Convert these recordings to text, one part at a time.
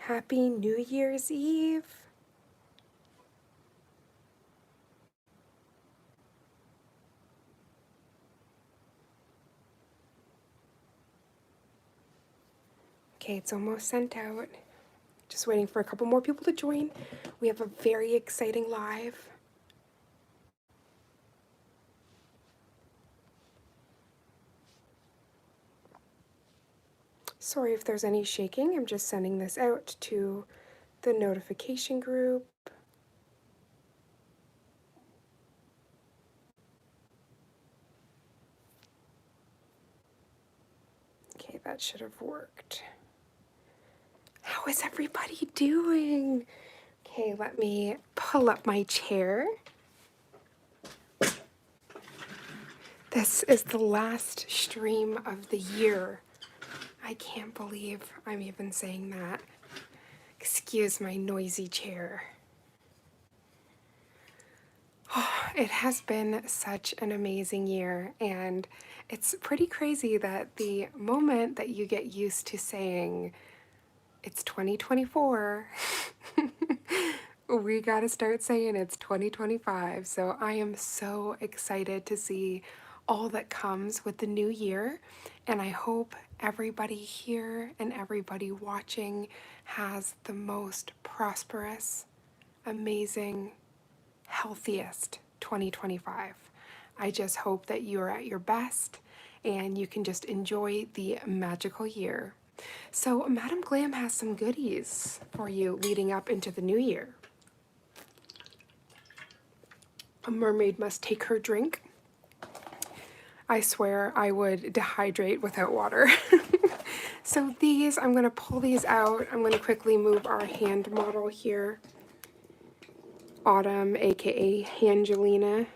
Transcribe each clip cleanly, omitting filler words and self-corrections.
Happy New Year's Eve. Okay, it's almost sent out. Just waiting for a couple more people to join. We have a very exciting live. Sorry if there's any shaking. I'm just sending this out to the notification group. Okay, that should have worked. How is everybody doing? Okay, let me pull up my chair. This is the last stream of the year. I can't believe I'm even saying that. Excuse my noisy chair. Oh, it has been such an amazing year, and it's pretty crazy that the moment that you get used to saying it's 2024, we got to start saying it's 2025. So I am so excited to see all that comes with the new year, and I hope everybody here and everybody watching has the most prosperous, amazing, healthiest 2025. I just hope that you are at your best and you can just enjoy the magical year. So, Madam Glam has some goodies for you leading up into the new year. A mermaid must take her drink. I swear I would dehydrate without water. So these, I'm going to pull these out. I'm going to quickly move our hand model here. Autumn, aka Angelina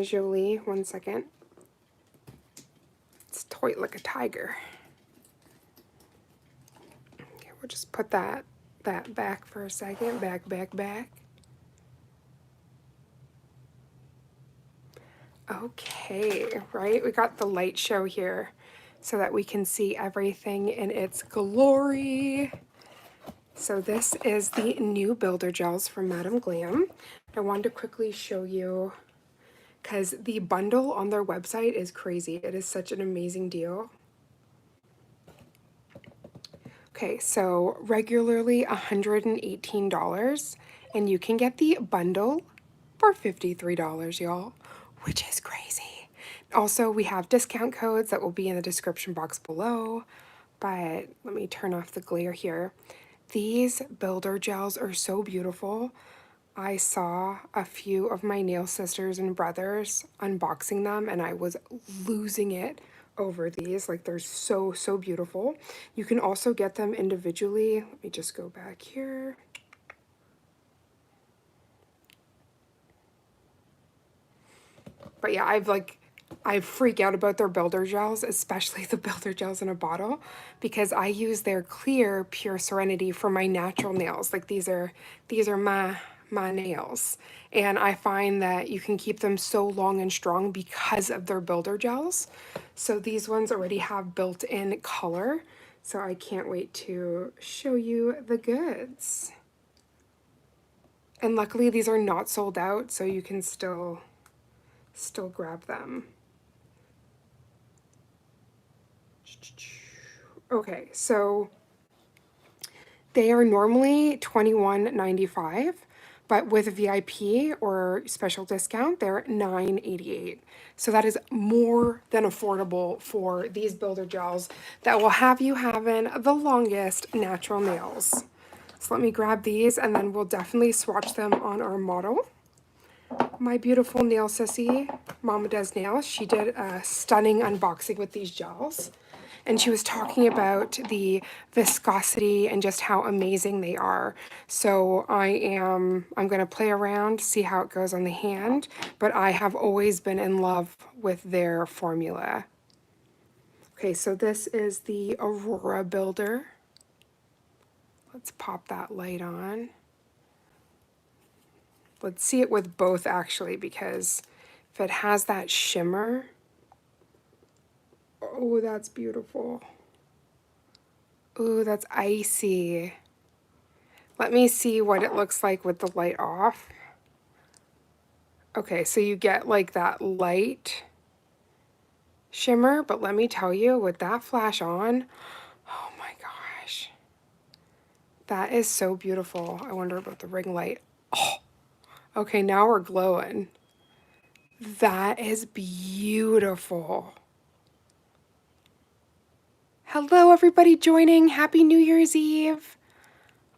Jolie. One second. It's toy like a tiger. Okay, we'll just put that back for a second. Back. Okay, right? We got the light show here so that we can see everything in its glory. So this is the new builder gels from Madam Glam. I wanted to quickly show you because the bundle on their website is crazy. It is such an amazing deal. Okay, so regularly $118, and you can get the bundle for $53, y'all, which is crazy. Also, we have discount codes that will be in the description box below, but let me turn off the glare here. These builder gels are so beautiful. I saw a few of my nail sisters and brothers unboxing them, and I was losing it over these. Like, they're so beautiful. You can also get them individually. Let me just go back here. But yeah, I freak out about their builder gels, especially the builder gels in a bottle, because I use their clear Pure Serenity for my natural nails. Like, these are my nails, and I find that you can keep them so long and strong because of their builder gels. So these ones already have built-in color, so I can't wait to show you the goods. And luckily these are not sold out, so you can still grab them. Okay, so they are normally $21.95, but with VIP or special discount, they're $9.88. So that is more than affordable for these builder gels that will have you having the longest natural nails. So let me grab these, and then we'll definitely swatch them on our model. My beautiful nail sissy, Mama Does Nails, she did a stunning unboxing with these gels. And she was talking about the viscosity and just how amazing they are. So I'm going to play around, see how it goes on the hand, but I have always been in love with their formula. Okay, so this is the Aurora Builder. Let's pop that light on. Let's see it with both, actually, because if it has that shimmer, oh, that's beautiful. Ooh, that's icy. Let me see what it looks like with the light off. Okay, so you get like that light shimmer, but let me tell you, with that flash on, oh my gosh. That is so beautiful. I wonder about the ring light. Oh, okay, now we're glowing. That is beautiful. Hello, everybody joining. Happy New Year's Eve.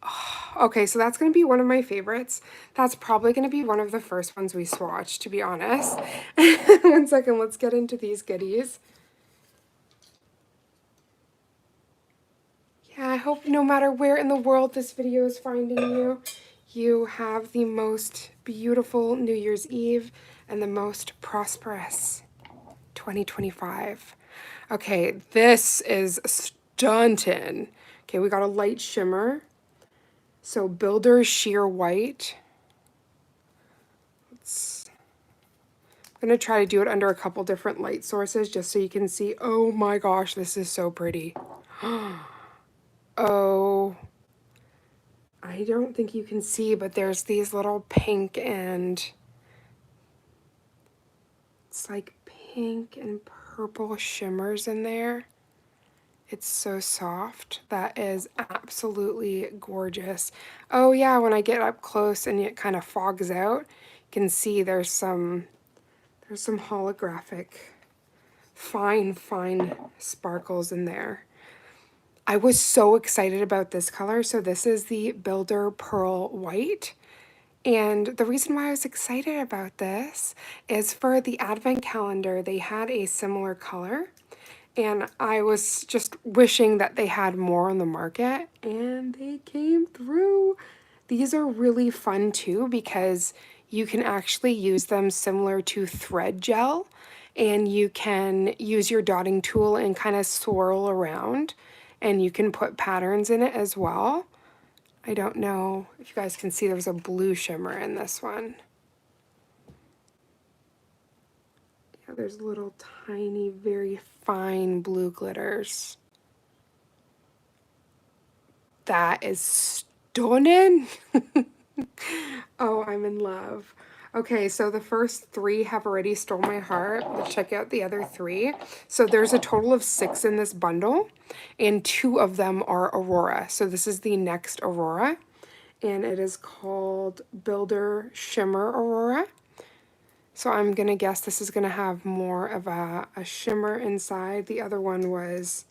Oh, okay, so that's going to be one of my favorites. That's probably going to be one of the first ones we swatch, to be honest. One second, let's get into these goodies. Yeah, I hope no matter where in the world this video is finding you, you have the most beautiful New Year's Eve and the most prosperous 2025. Okay, this is stunting. Okay, we got a light shimmer. So Builder Sheer White. I'm going to try to do it under a couple different light sources just so you can see. Oh my gosh, this is so pretty. Oh, I don't think you can see, but there's these little pink and it's like pink and purple shimmers in there. It's so soft. That is absolutely gorgeous. Oh yeah, when I get up close and it kind of fogs out, you can see there's some holographic fine sparkles in there. I was so excited about this color. So this is the Builder Pearl White. And the reason why I was excited about this is for the advent calendar, they had a similar color. And I was just wishing that they had more on the market, and they came through. These are really fun too because you can actually use them similar to thread gel, and you can use your dotting tool and kind of swirl around, and you can put patterns in it as well. I don't know if you guys can see there's a blue shimmer in this one. Yeah, there's little tiny, very fine blue glitters. That is stunning. Oh, I'm in love. Okay, so the first three have already stole my heart. Let's check out the other three. So there's a total of 6 in this bundle, and 2 of them are Aurora. So this is the next Aurora, and it is called Builder Shimmer Aurora. So I'm gonna guess this is gonna have more of a shimmer inside. The other one was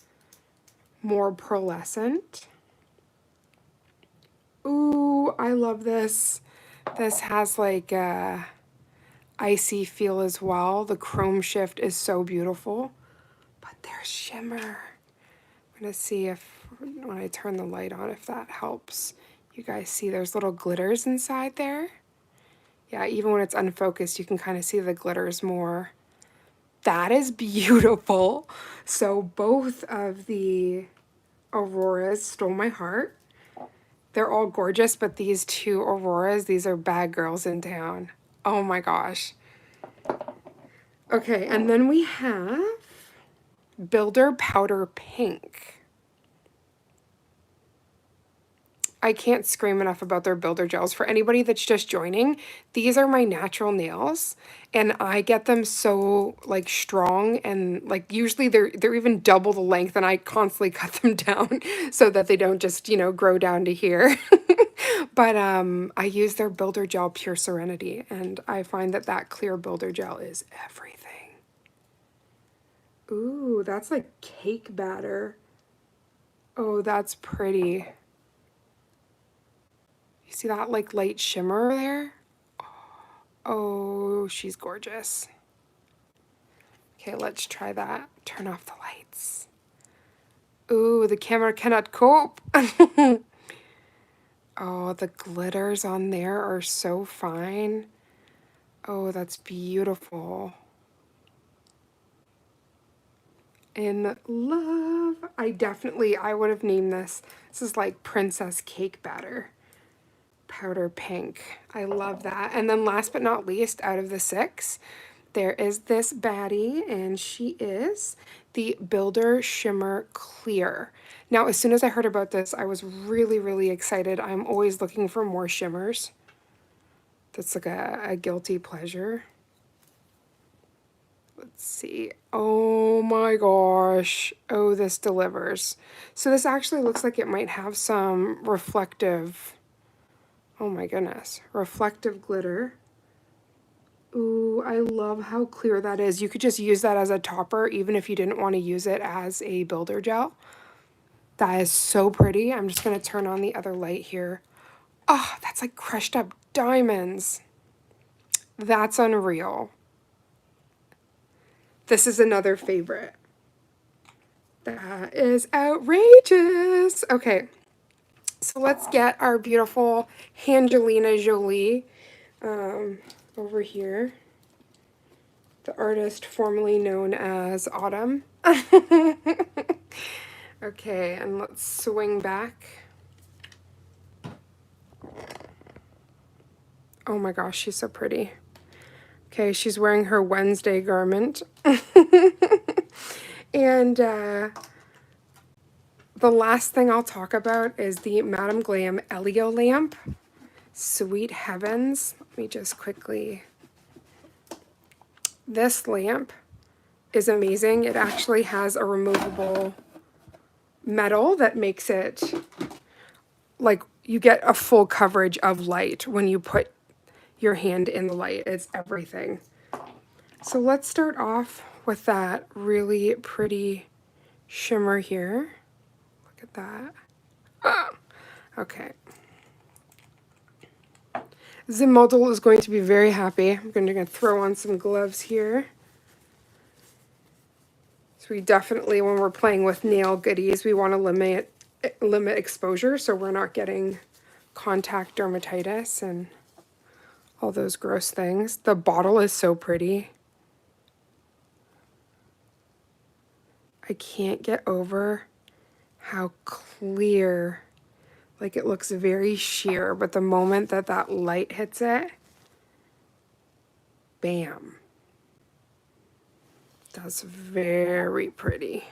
more pearlescent. Ooh, I love this. This has like a icy feel as well. The chrome shift is so beautiful. But there's shimmer. I'm gonna see if, when I turn the light on, if that helps. You guys see there's little glitters inside there. Yeah, even when it's unfocused, you can kind of see the glitters more. That is beautiful. So both of the Auroras stole my heart. They're all gorgeous, but these 2 Auroras, these are bad girls in town. Oh my gosh. Okay, and then we have Builder Powder Pink. I can't scream enough about their builder gels. For anybody that's just joining, these are my natural nails, and I get them so like strong, and like usually they're even double the length, and I constantly cut them down so that they don't just, you know, grow down to here. But I use their builder gel Pure Serenity, and I find that that clear builder gel is everything. Ooh, that's like cake batter. Oh, that's pretty. You see that like light shimmer there? Oh, she's gorgeous. Okay, let's try that. Turn off the lights. Ooh, the camera cannot cope. Oh, the glitters on there are so fine. Oh, that's beautiful. In love. I would have named this. This is like Princess Cake Batter. Powder Pink. I love that. And then last but not least, out of the 6, there is this baddie, and she is the Builder Shimmer Clear. Now, as soon as I heard about this, I was really, really excited. I'm always looking for more shimmers. That's like a guilty pleasure. Let's see. Oh my gosh. Oh, this delivers. So this actually looks like it might have some reflective, oh my goodness, reflective glitter. Ooh, I love how clear that is. You could just use that as a topper even if you didn't want to use it as a builder gel. That is so pretty. I'm just going to turn on the other light here. Oh, that's like crushed up diamonds. That's unreal. This is another favorite. That is outrageous. Okay, so let's get our beautiful Angelina Jolie over here. The artist formerly known as Autumn. Okay, and let's swing back. Oh my gosh, she's so pretty. Okay, she's wearing her Wednesday garment. And the last thing I'll talk about is the Madame Glam Elio lamp. Sweet heavens. Let me just quickly... This lamp is amazing. It actually has a removable metal that makes it like you get a full coverage of light when you put your hand in the light. It's everything. So let's start off with that really pretty shimmer here. Look at that. Ah, okay. The model is going to be very happy. I'm going to throw on some gloves here. So we definitely, when we're playing with nail goodies, we want to limit exposure so we're not getting contact dermatitis and all those gross things. The bottle is so pretty. I can't get over how clear, like it looks very sheer, but the moment that that light hits it, bam. That's very pretty.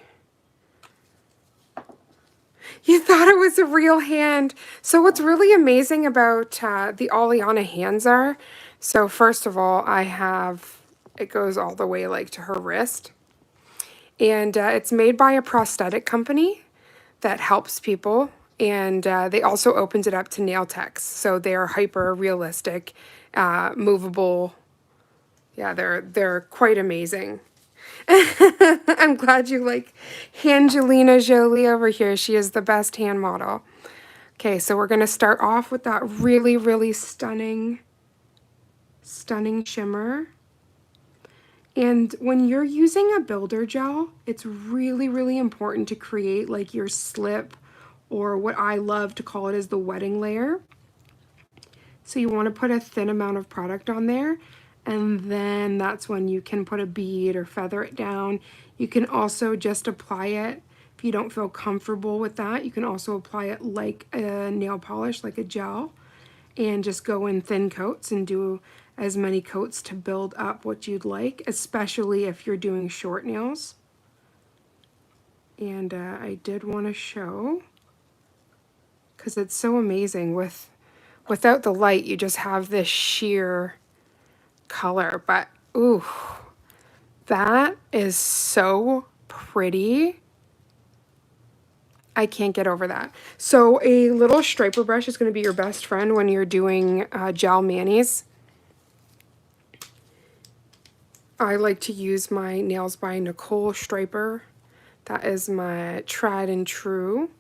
You thought it was a real hand. So what's really amazing about the Oleana hands are, so first of all, I have, it goes all the way like to her wrist. And it's made by a prosthetic company that helps people. And they also opened it up to nail techs. So they're hyper realistic, movable. Yeah, they're quite amazing. I'm glad you like Angelina Jolie over here. She is the best hand model. Okay, so we're going to start off with that really, really stunning shimmer. And when you're using a builder gel, it's really, really important to create like your slip, or what I love to call it is the wedding layer. So you want to put a thin amount of product on there, and then that's when you can put a bead or feather it down. You can also just apply it. If you don't feel comfortable with that, you can also apply it like a nail polish, like a gel, and just go in thin coats and do as many coats to build up what you'd like, especially if you're doing short nails. And I did want to show, because it's so amazing without the light, you just have this sheer color. But ooh, that is so pretty. I can't get over that. So a little striper brush is going to be your best friend when you're doing gel manis. I like to use my Nails by Nicole striper. That is my tried and true.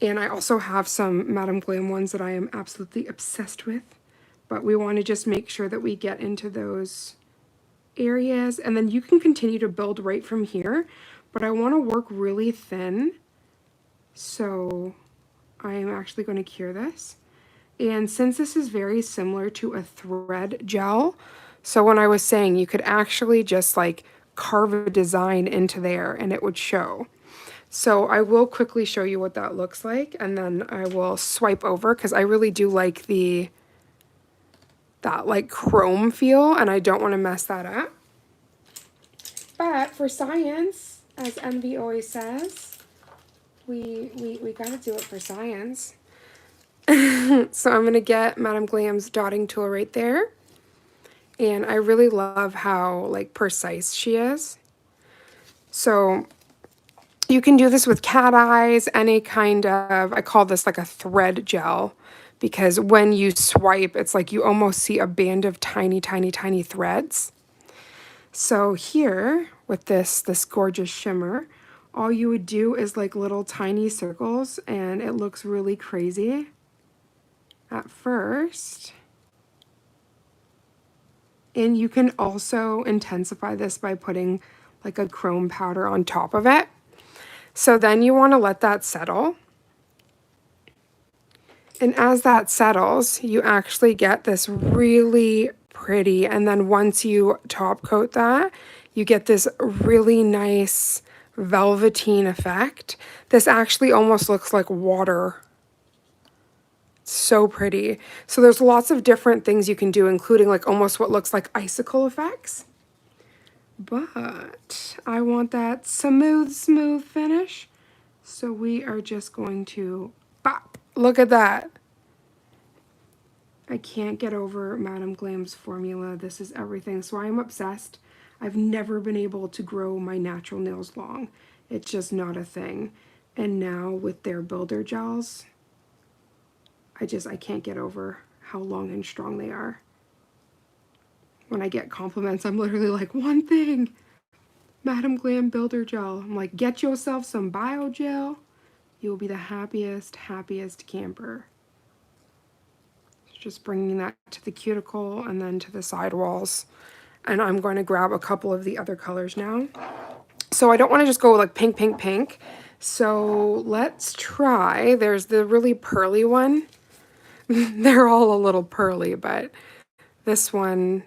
And I also have some Madame Glam ones that I am absolutely obsessed with. But we want to just make sure that we get into those areas. And then you can continue to build right from here. But I want to work really thin. So I am actually going to cure this. And since this is very similar to a thread gel, so when I was saying you could actually just like carve a design into there and it would show. So I will quickly show you what that looks like, and then I will swipe over because I really do like the that like chrome feel, and I don't want to mess that up. But for science, as Envy always says, we got to do it for science. So I'm going to get Madame Glam's dotting tool right there. And I really love how like precise she is. So you can do this with cat eyes, any kind of, I call this like a thread gel, because when you swipe, it's like you almost see a band of tiny, tiny, tiny threads. So here with this gorgeous shimmer, all you would do is like little tiny circles, and it looks really crazy at first. And you can also intensify this by putting like a chrome powder on top of it. So then you want to let that settle. And as that settles, you actually get this really pretty, and then once you top coat that, you get this really nice velveteen effect. This actually almost looks like water. So pretty. So there's lots of different things you can do, including like almost what looks like icicle effects. But I want that smooth, smooth finish. So we are just going to pop. Look at that. I can't get over Madame Glam's formula. This is everything. So I am obsessed. I've never been able to grow my natural nails long. It's just not a thing. And now with their builder gels, I can't get over how long and strong they are. When I get compliments, I'm literally like, one thing, Madame Glam builder gel. I'm like, get yourself some bio gel. You will be the happiest, happiest camper. Just bringing that to the cuticle and then to the sidewalls. And I'm going to grab a couple of the other colors now. So I don't want to just go like pink, pink, pink. So let's try, there's the really pearly one. They're all a little pearly, but this one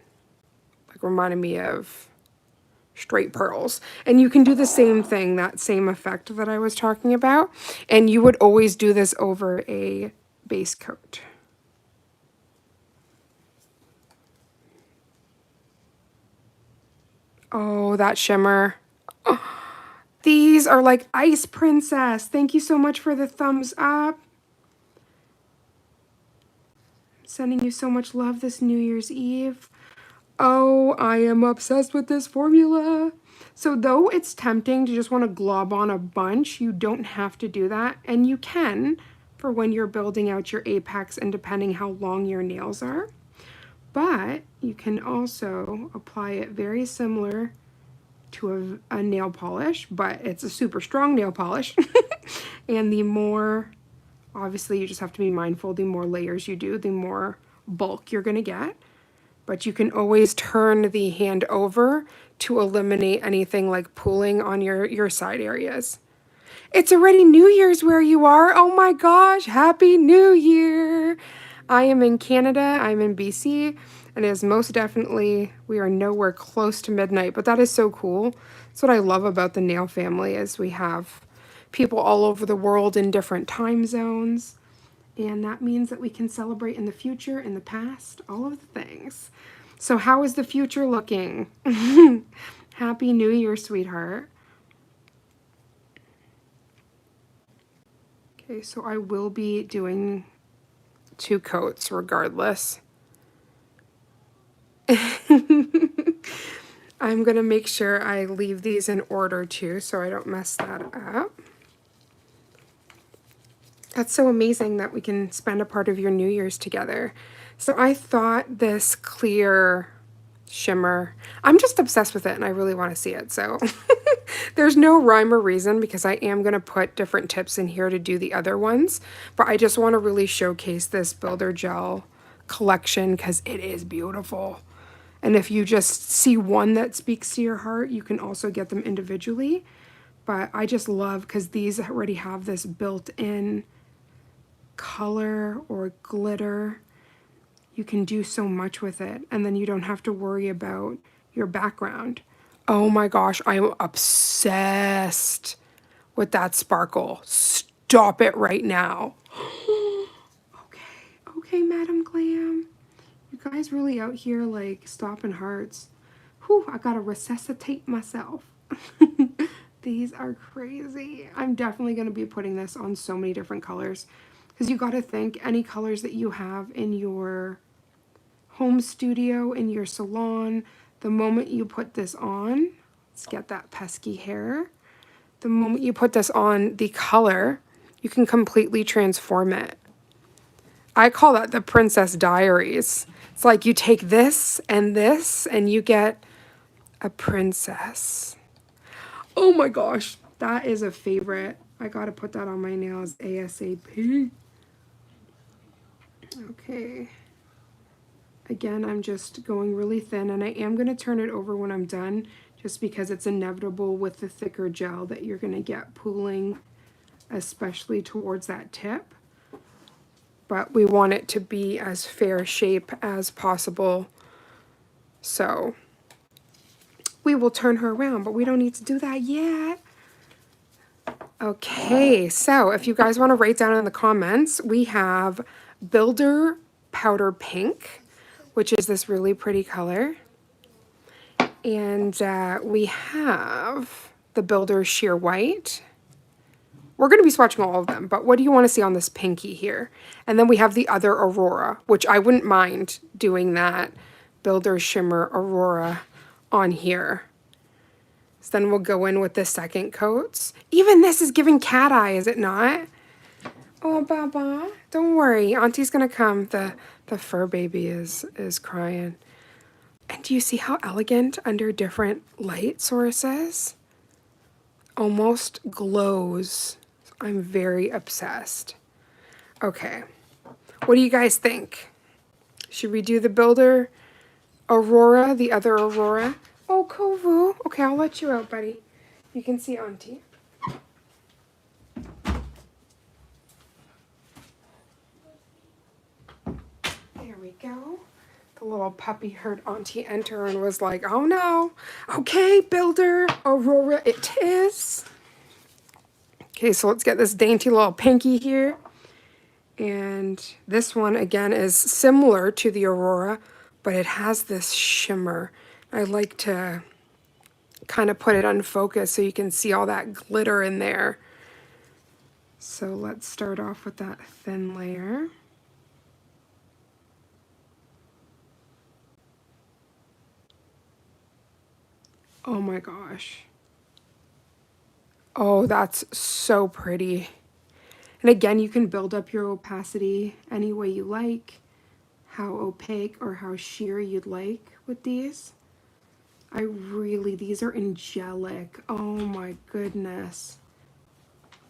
like reminded me of straight pearls. And you can do the same thing, that same effect that I was talking about. And you would always do this over a base coat. Oh, that shimmer. Oh, these are like Ice Princess. Thank you so much for the thumbs up. Sending you so much love this New Year's Eve. Oh, I am obsessed with this formula. So though it's tempting to just want to glob on a bunch, you don't have to do that. And you can for when you're building out your apex and depending how long your nails are. But you can also apply it very similar to a nail polish, but it's a super strong nail polish. And the more, obviously you just have to be mindful, the more layers you do, the more bulk you're gonna get. But you can always turn the hand over to eliminate anything like pooling on your side areas. It's already New Year's where you are. Oh my gosh, Happy New Year. I am in Canada, I'm in BC, and it is most definitely, we are nowhere close to midnight, but that is so cool. That's what I love about the nail family, is we have people all over the world in different time zones. And that means that we can celebrate in the future, in the past, all of the things. So how is the future looking? Happy New Year, sweetheart. Okay, so I will be doing 2 coats regardless. I'm gonna make sure I leave these in order too, so I don't mess that up. That's so amazing that we can spend a part of your New Year's together. So I thought this clear shimmer, I'm just obsessed with it and I really want to see it. So there's no rhyme or reason, because I am going to put different tips in here to do the other ones. But I just want to really showcase this builder gel collection because it is beautiful. And if you just see one that speaks to your heart, you can also get them individually. But I just love, because these already have this built-in color or glitter. You can do so much with it, and then you don't have to worry about your background. Oh my gosh, I am obsessed with that sparkle. Stop it right now. Okay, Madame Glam. You guys really out here like stopping hearts? Whew, I gotta resuscitate myself. These are crazy. I'm definitely gonna be putting this on so many different colors because you gotta think any colors that you have in your home studio, in your salon, the moment you put this on, let's get that pesky hair. The moment you put this on, the color, you can completely transform it. I call that the Princess Diaries. It's like you take this, and you get a princess. Oh my gosh, that is a favorite. I gotta put that on my nails ASAP. Okay. Again, I'm just going really thin, and I am gonna turn it over when I'm done, just because it's inevitable with the thicker gel that you're gonna get pooling, especially towards that tip. But we want it to be as fair shape as possible. So we will turn her around, but we don't need to do that yet. Okay, so if you guys want to write down in the comments, we have Builder Powder Pink, which is this really pretty color. And we have the Builder Sheer White. We're going to be swatching all of them, but what do you want to see on this pinky here? And then we have the other Aurora, which I wouldn't mind doing that Builder Shimmer Aurora on here. So then we'll go in with the second coats. Even this is giving cat eye, is it not? Oh, Baba, don't worry. Auntie's going to come. The fur baby is crying. And do you see how elegant under different light sources? Almost glows. I'm very obsessed. Okay, what do you guys think? Should we do the Builder Aurora, the other Aurora? Oh, Kovu. Okay, I'll let you out, buddy. You can see Auntie. There we go. The little puppy heard Auntie enter and was like, oh no. Okay, Builder Aurora it is. Okay, so let's get this dainty little pinky here. And this one, again, is similar to the Aurora, but it has this shimmer. I like to kind of put it on focus so you can see all that glitter in there. So let's start off with that thin layer. Oh my gosh. Oh, that's so pretty. And again, you can build up your opacity any way you like, how opaque or how sheer you'd like with these. These are angelic. Oh my goodness.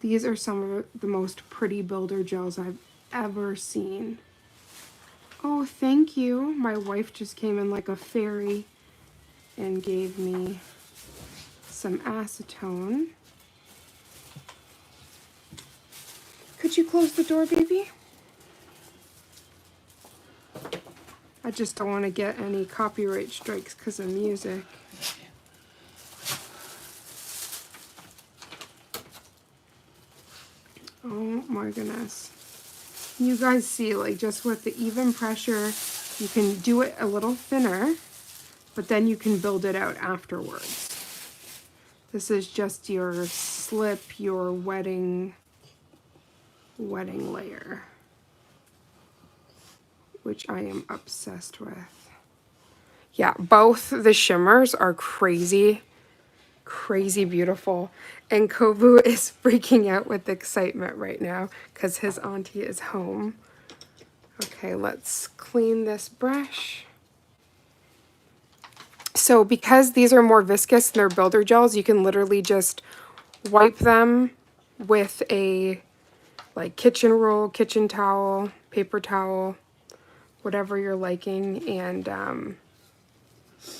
These are some of the most pretty builder gels I've ever seen. Oh, thank you. My wife just came in like a fairy and gave me some acetone. Could you close the door, baby? I just don't want to get any copyright strikes because of music. Oh my goodness. You guys see, like, just with the even pressure, you can do it a little thinner, but then you can build it out afterwards. This is just your slip, your wedding layer, which I am obsessed with. Yeah, both the shimmers are crazy beautiful. And Kovu is freaking out with excitement right now because his auntie is home. Okay, let's clean this brush. So because these are more viscous than they're builder gels, you can literally just wipe them with a like kitchen roll, kitchen towel, paper towel, whatever you're liking, and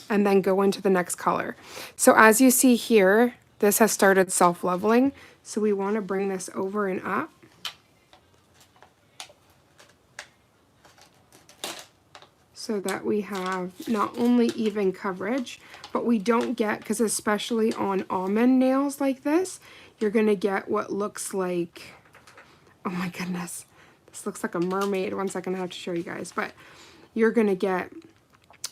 then go into the next color. So as you see here, this has started self-leveling, so we want to bring this over and up. So that we have not only even coverage, but we don't get, because especially on almond nails like this, you're going to get what looks like, oh my goodness, this looks like a mermaid. One second, I have to show you guys. But you're going to get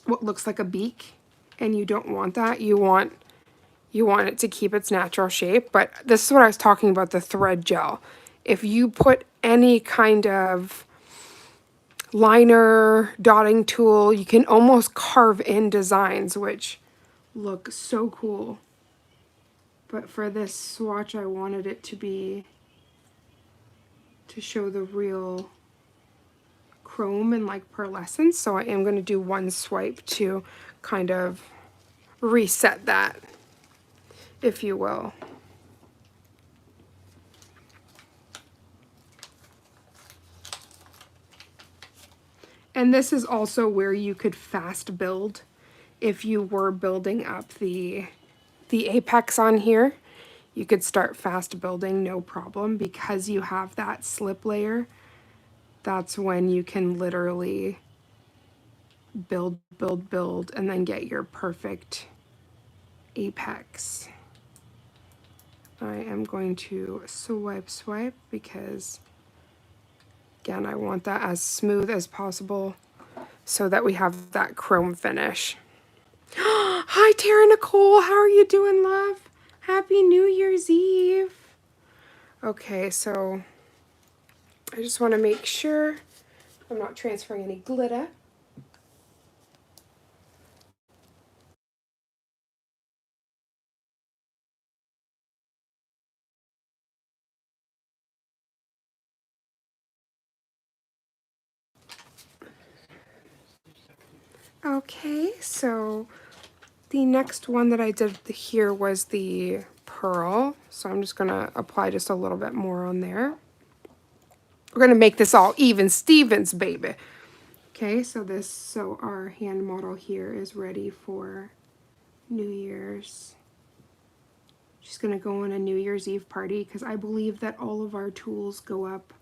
what looks like a beak, and you don't want that. You want it to keep its natural shape. But this is what I was talking about, the thread gel. If you put any kind of liner, dotting tool, you can almost carve in designs, which look so cool. But for this swatch, I wanted it to show the real chrome and like pearlescence. So I am going to do one swipe to kind of reset that, if you will. And this is also where you could fast build if you were building up the apex on here. You could start fast building, no problem, because you have that slip layer. That's when you can literally build, and then get your perfect apex. I am going to swipe because, again, I want that as smooth as possible so that we have that chrome finish. Hi, Tara Nicole. How are you doing, love? Happy New Year's Eve. Okay, so I just want to make sure I'm not transferring any glitter. Okay, so the next one that I did here was the pearl. So I'm just going to apply just a little bit more on there. We're going to make this all even Stevens, baby. Okay, so our hand model here is ready for New Year's. She's going to go on a New Year's Eve party because I believe that all of our tools go up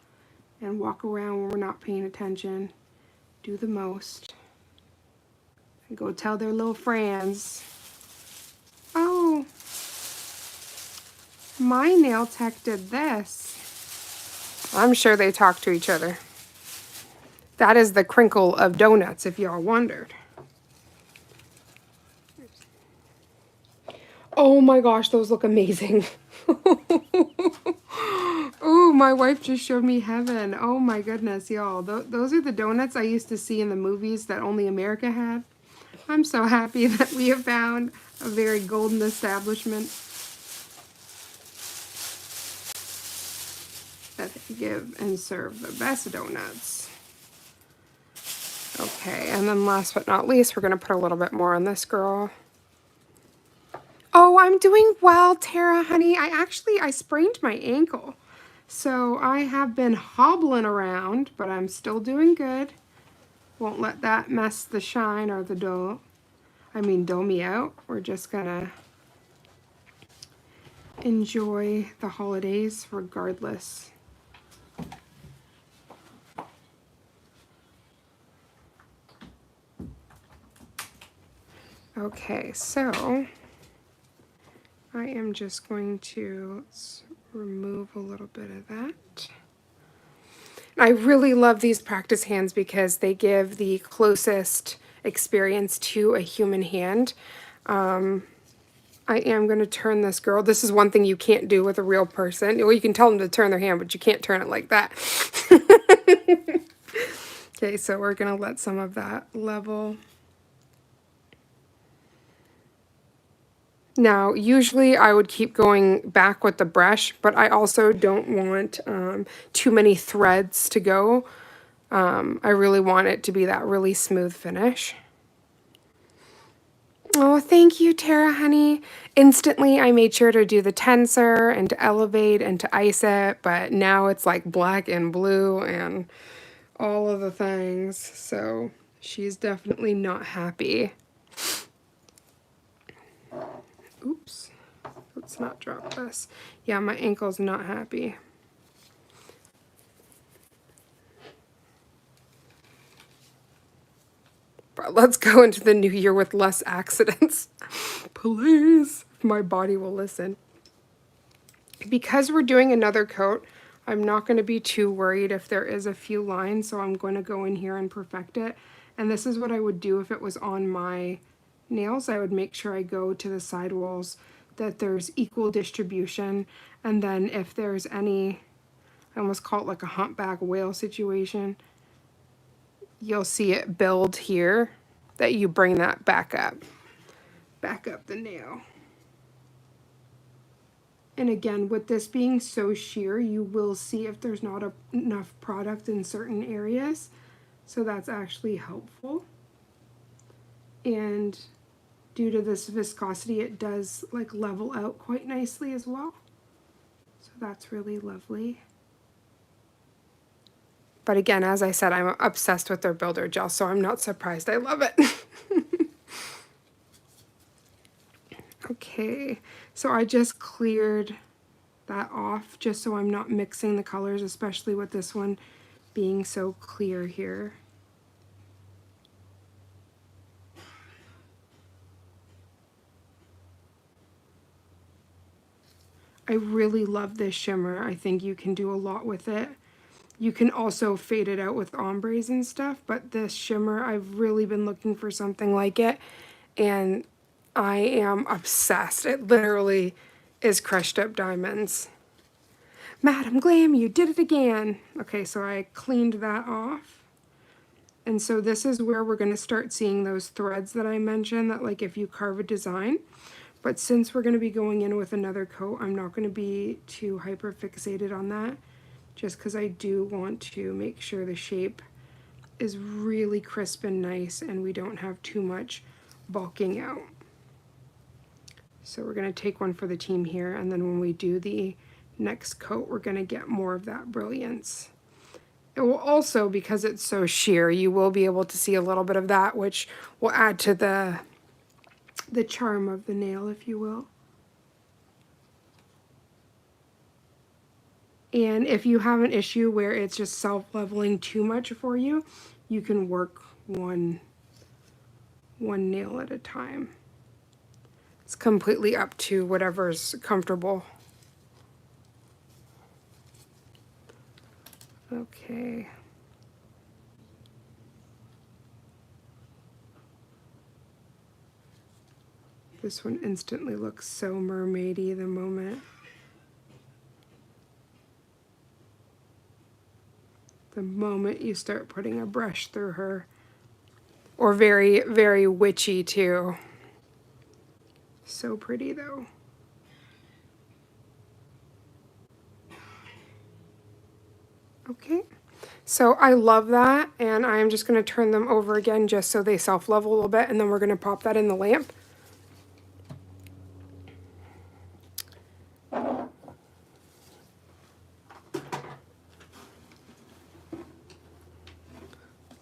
and walk around when we're not paying attention. Do the most. And go tell their little friends. Oh, my nail tech did this. I'm sure they talk to each other. That is the crinkle of donuts, if y'all wondered. Oh my gosh, those look amazing. Oh, my wife just showed me heaven. Oh my goodness, y'all. Those are the donuts I used to see in the movies that only America had. I'm so happy that we have found a very golden establishment that give and serve the best donuts. Okay, and then last but not least, we're going to put a little bit more on this girl. Oh, I'm doing well, Tara, honey. I sprained my ankle. So I have been hobbling around, but I'm still doing good. Won't let that mess the shine or the dough me out. We're just gonna enjoy the holidays regardless. Okay, so I am just going to remove a little bit of that. I really love these practice hands because they give the closest experience to a human hand. I am going to turn this girl. This is one thing you can't do with a real person. Well, you can tell them to turn their hand, but you can't turn it like that. Okay, so we're going to let some of that level. Now, usually I would keep going back with the brush, but I also don't want too many threads to go. I really want it to be that really smooth finish. Oh, thank you, Tara, honey. Instantly, I made sure to do the tensor and to elevate and to ice it, but now it's like black and blue and all of the things, so she's definitely not happy. Oops, let's not drop this. Yeah, my ankle's not happy. But let's go into the new year with less accidents. Please, if my body will listen. Because we're doing another coat, I'm not going to be too worried if there is a few lines, so I'm going to go in here and perfect it. And this is what I would do if it was on my nails. I would make sure I go to the sidewalls, that there's equal distribution, and then if there's any, I almost call it like a humpback whale situation, you'll see it build here, that you bring that back up the nail. And again, with this being so sheer, you will see if there's not enough product in certain areas. So that's actually helpful. And due to this viscosity, it does like level out quite nicely as well. So that's really lovely. But again, as I said, I'm obsessed with their builder gel, so I'm not surprised. I love it. Okay, so I just cleared that off just so I'm not mixing the colors, especially with this one being so clear here. I really love this shimmer. I think you can do a lot with it. You can also fade it out with ombres and stuff, but this shimmer, I've really been looking for something like it, and I am obsessed. It literally is crushed up diamonds. Madam Glam, you did it again. Okay, so I cleaned that off. And so this is where we're going to start seeing those threads that I mentioned, that like if you carve a design. But since we're going to be going in with another coat, I'm not going to be too hyper fixated on that, just because I do want to make sure the shape is really crisp and nice and we don't have too much bulking out. So we're going to take one for the team here, and then when we do the next coat, we're going to get more of that brilliance. It will also, because it's so sheer, you will be able to see a little bit of that, which will add to the charm of the nail, if you will. And if you have an issue where it's just self-leveling too much for you, you can work one nail at a time. It's completely up to whatever's comfortable. Okay. This one instantly looks so mermaidy the moment. The moment you start putting a brush through her. Or very, very witchy too. So pretty though. Okay, so I love that, and I'm just going to turn them over again just so they self-level a little bit, and then we're going to pop that in the lamp.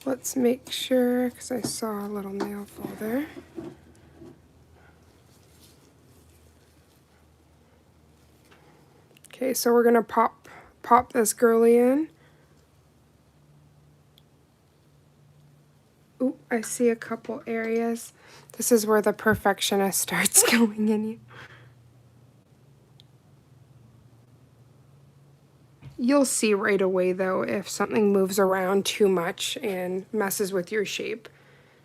Let's make sure, because I saw a little nail fall there. Okay, so we're going to pop this girly in. Ooh, I see a couple areas. This is where the perfectionist starts going in you. You'll see right away though if something moves around too much and messes with your shape.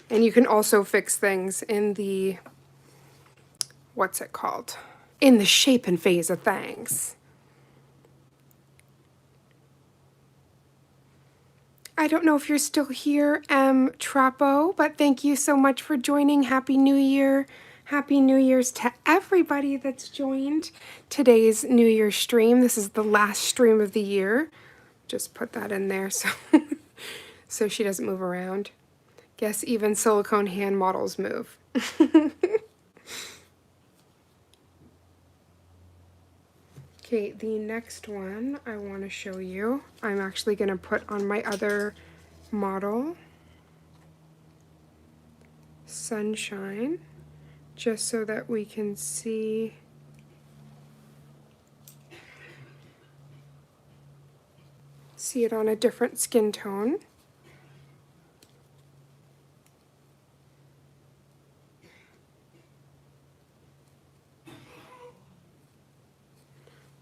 And you can also fix things in the, what's it called? In the shaping phase of things. I don't know if you're still here, Trapo, but thank you so much for joining. Happy New Year. Happy New Year's to everybody that's joined today's New Year's stream. This is the last stream of the year. Just put that in there so, so she doesn't move around. Guess even silicone hand models move. Okay, the next one I want to show you, I'm actually going to put on my other model, Sunshine, just so that we can see it on a different skin tone.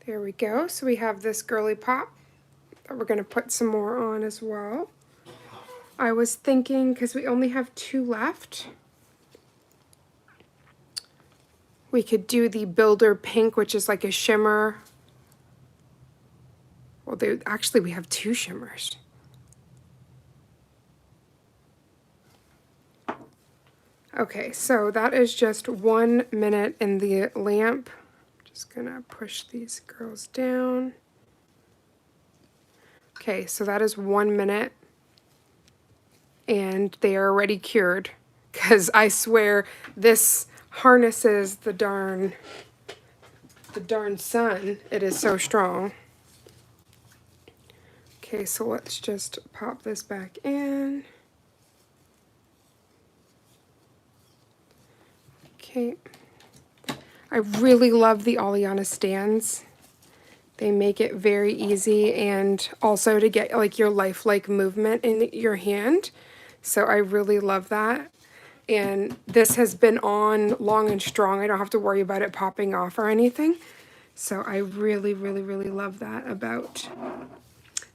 There we go. So we have this girly pop that we're going to put some more on as well. I was thinking, because we only have 2 left, we could do the Builder Pink, which is like a shimmer. Well, actually we have 2 shimmers. Okay, so that is just 1 minute in the lamp. Just gonna push these girls down. Okay, so that is 1 minute. And they are already cured. Because I swear this harnesses the darn sun. It is so strong. Okay, so let's just pop this back in. Okay. I really love the Oleana stands. They make it very easy, and also to get like your lifelike movement in your hand. So I really love that. And this has been on long and strong. I don't have to worry about it popping off or anything. So I really, really, really love that about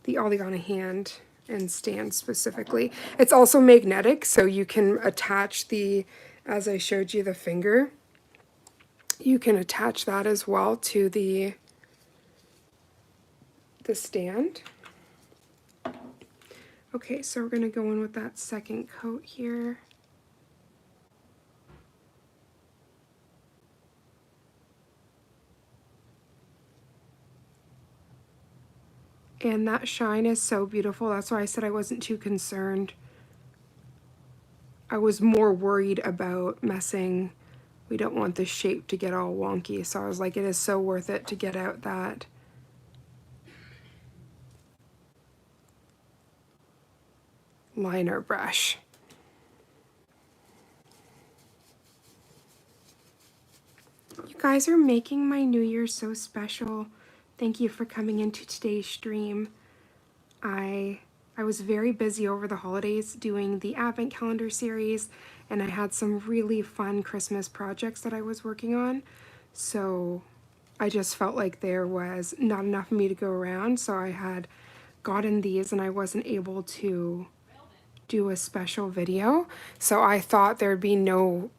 the Oleana hand and stand specifically. It's also magnetic, so you can attach the, as I showed you the finger, you can attach that as well to the stand. Okay, so we're gonna go in with that second coat here. And that shine is so beautiful. That's why I said I wasn't too concerned. I was more worried about messing. We don't want the shape to get all wonky. So I was like, it is so worth it to get out that liner brush. You guys are making my New Year so special. Thank you for coming into today's stream. I was very busy over the holidays doing the Advent Calendar series, and I had some really fun Christmas projects that I was working on. So I just felt like there was not enough of me to go around, so I had gotten these and I wasn't able to do a special video. So I thought there'd be no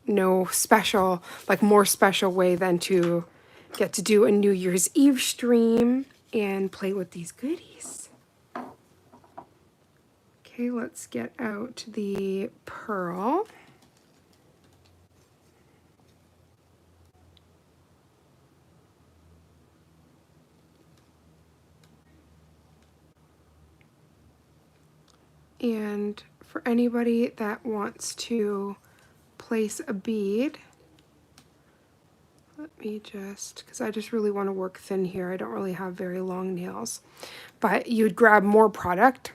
special, like more special way than to get to do a New Year's Eve stream and play with these goodies. Okay, let's get out the pearl. And for anybody that wants to place a bead, let me just, because I just really want to work thin here. I don't really have very long nails. But you'd grab more product.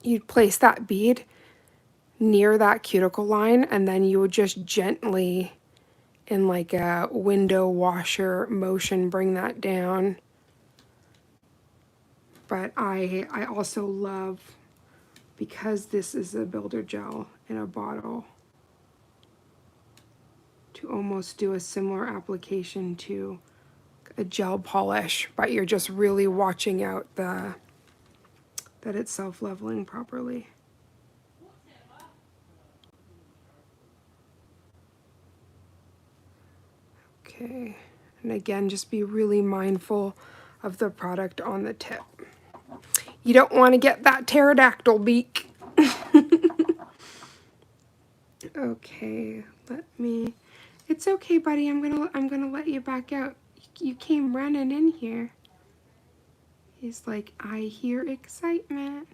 You'd place that bead near that cuticle line, and then you would just gently, in like a window washer motion, bring that down. But I also love, because this is a builder gel in a bottle, to almost do a similar application to a gel polish, but you're just really watching out that it's self-leveling properly. Okay, and again, just be really mindful of the product on the tip. You don't want to get that pterodactyl beak. Okay, let me. It's okay, buddy. I'm gonna let you back out. You came running in here. He's like, I hear excitement.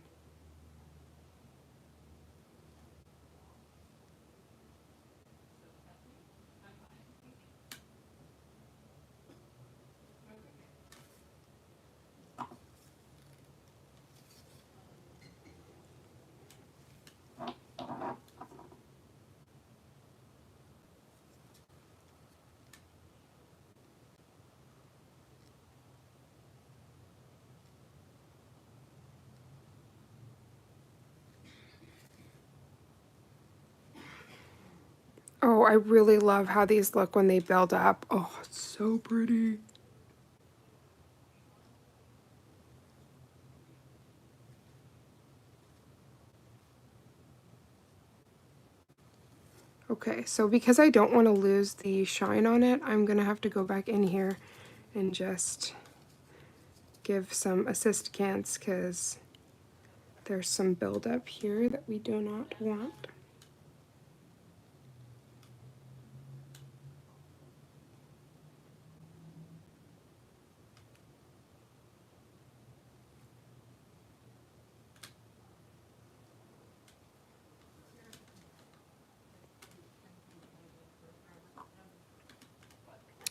Oh, I really love how these look when they build up. Oh, it's so pretty. Okay, so because I don't want to lose the shine on it, I'm going to have to go back in here and just give some assistants because there's some buildup here that we do not want.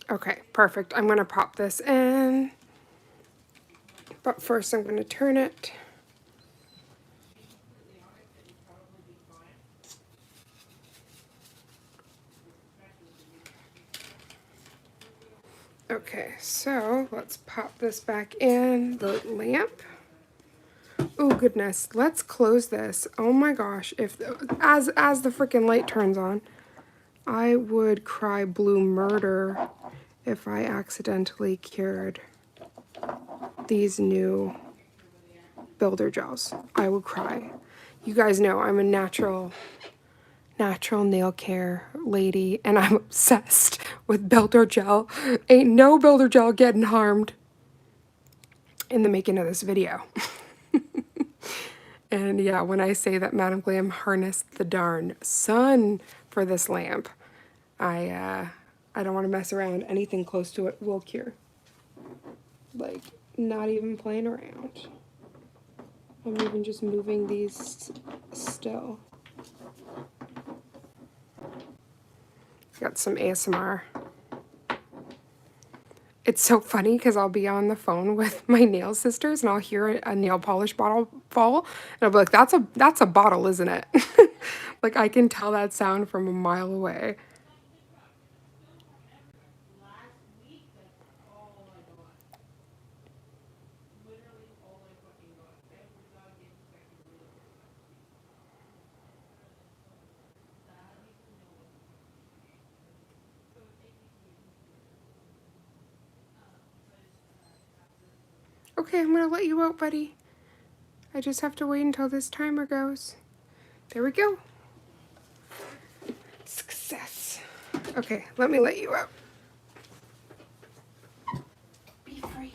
Okay, perfect. I'm going to pop this in, but first I'm going to turn it. Okay, so let's pop this back in the lamp. Oh goodness, let's close this. Oh my gosh, if as the freaking light turns on, I would cry blue murder if I accidentally cured these new builder gels. I would cry. You guys know I'm a natural nail care lady and I'm obsessed with builder gel. Ain't no builder gel getting harmed in the making of this video. And yeah, when I say that Madam Glam harnessed the darn sun for this lamp, I don't want to mess around. Anything close to it will cure. Like, not even playing around. I'm even just moving these still. Got some ASMR. It's so funny because I'll be on the phone with my nail sisters and I'll hear a nail polish bottle fall and I'll be like, that's a bottle, isn't it? Like I can tell that sound from a mile away. Okay, I'm gonna let you out, buddy. I just have to wait until this timer goes. There we go. Success. Okay, let me let you out. Be free.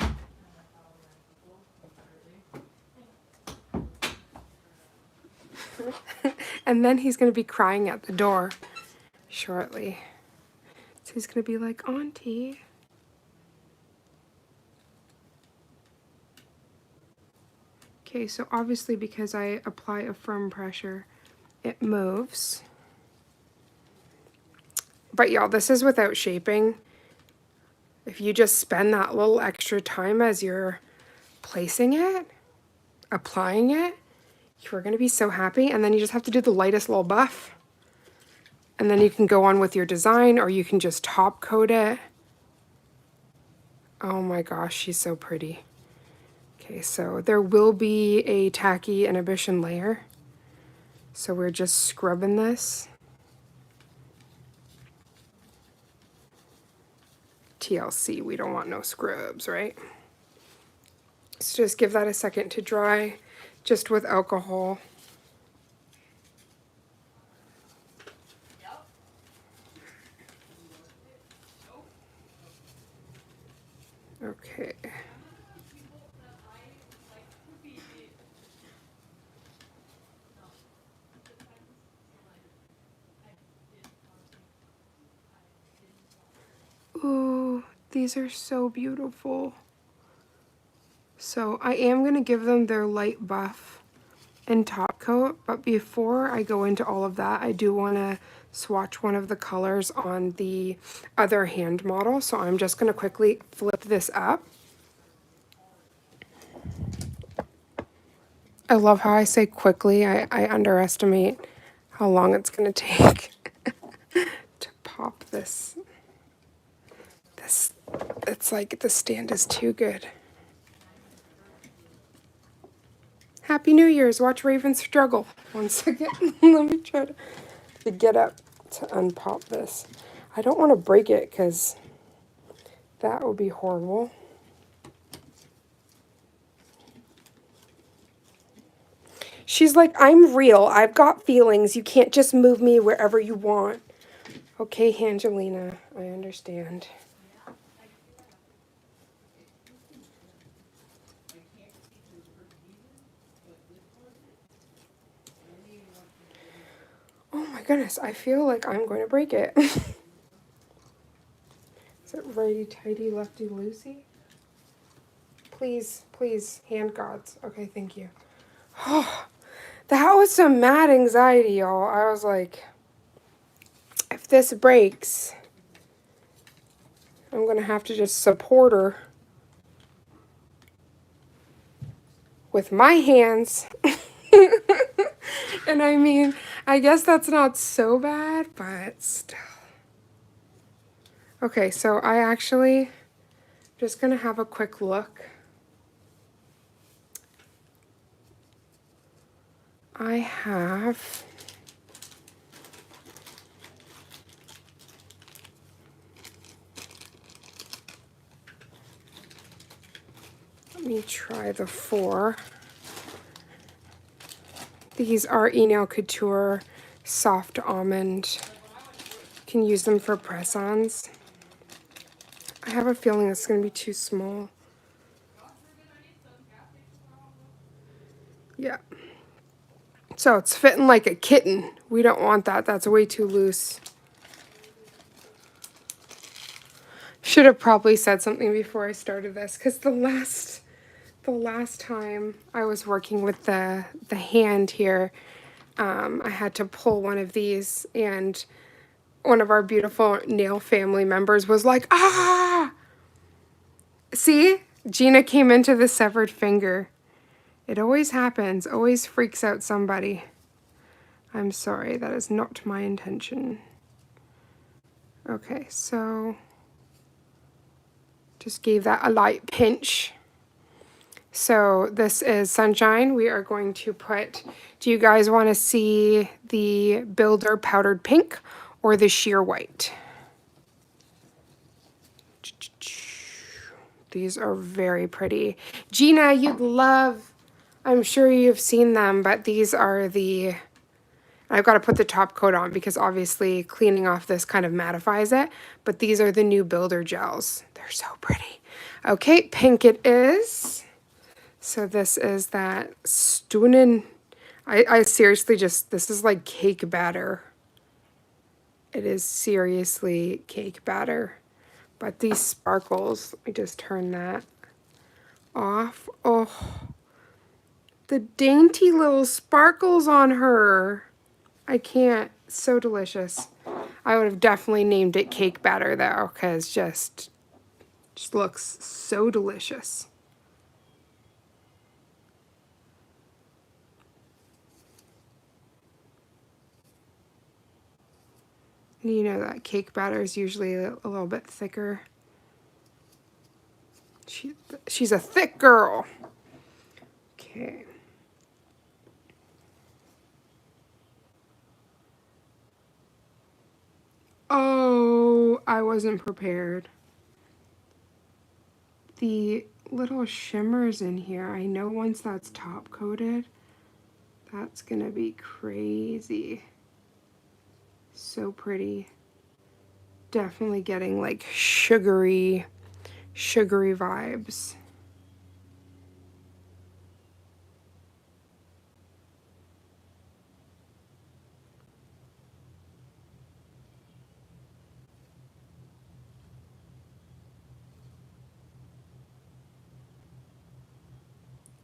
And then he's gonna be crying at the door shortly. So he's gonna be like, Auntie. Okay, so obviously because I apply a firm pressure, it moves. But y'all, this is without shaping. If you just spend that little extra time as you're placing it, applying it, you're gonna be so happy. And then you just have to do the lightest little buff. And then you can go on with your design or you can just top coat it. Oh my gosh, she's so pretty. Okay, so there will be a tacky inhibition layer. So we're just scrubbing this. TLC, we don't want no scrubs, right? So just give that a second to dry, just with alcohol. Okay. Ooh, these are so beautiful. So I am going to give them their light buff and top coat, but before I go into all of that, I do want to swatch one of the colors on the other hand model. So I'm just going to quickly flip this up. I love how I say quickly. I underestimate how long it's going to take to pop this. It's like the stand is too good. Happy New Year's. Watch Raven struggle. One second. Let me try to get up to unpop this. I don't want to break it because that would be horrible. She's like, I'm real. I've got feelings. You can't just move me wherever you want. Okay, Angelina, I understand. Oh my goodness, I feel like I'm going to break it. Is it righty tighty, lefty loosey? Please, please, hand gods. Okay, thank you. Oh, that was some mad anxiety, y'all. I was like, if this breaks, I'm gonna have to just support her with my hands. And I mean, I guess that's not so bad, but still. Okay, so I actually just gonna have a quick look. I have let me try the 4. These are Nail Couture Soft Almond. You can use them for press-ons. I have a feeling it's going to be too small. Yeah. So it's fitting like a kitten. We don't want that. That's way too loose. Should have probably said something before I started this, because the last time I was working with the hand here, I had to pull one of these, and one of our beautiful nail family members was like, ah! See? Gina came into the severed finger. It always happens, always freaks out somebody. I'm sorry, that is not my intention. Okay, so just gave that a light pinch. So this is Sunshine. We are going to put, do you guys want to see the Builder Powdered Pink or the Sheer White? These are very pretty. Gina, you'd love, I'm sure you've seen them, but these are the, I've got to put the top coat on because obviously cleaning off this kind of mattifies it, but these are the new Builder gels. They're so pretty. Okay, pink it is. So this is that stunning, I seriously just, this is like cake batter. It is seriously cake batter. But these sparkles, let me just turn that off. Oh, the dainty little sparkles on her. I can't, so delicious. I would have definitely named it cake batter though, because just looks so delicious. You know that cake batter is usually a little bit thicker. She's a thick girl. Okay. Oh, I wasn't prepared. The little shimmers in here, I know once that's top coated, that's gonna be crazy. So pretty. Definitely getting like sugary vibes.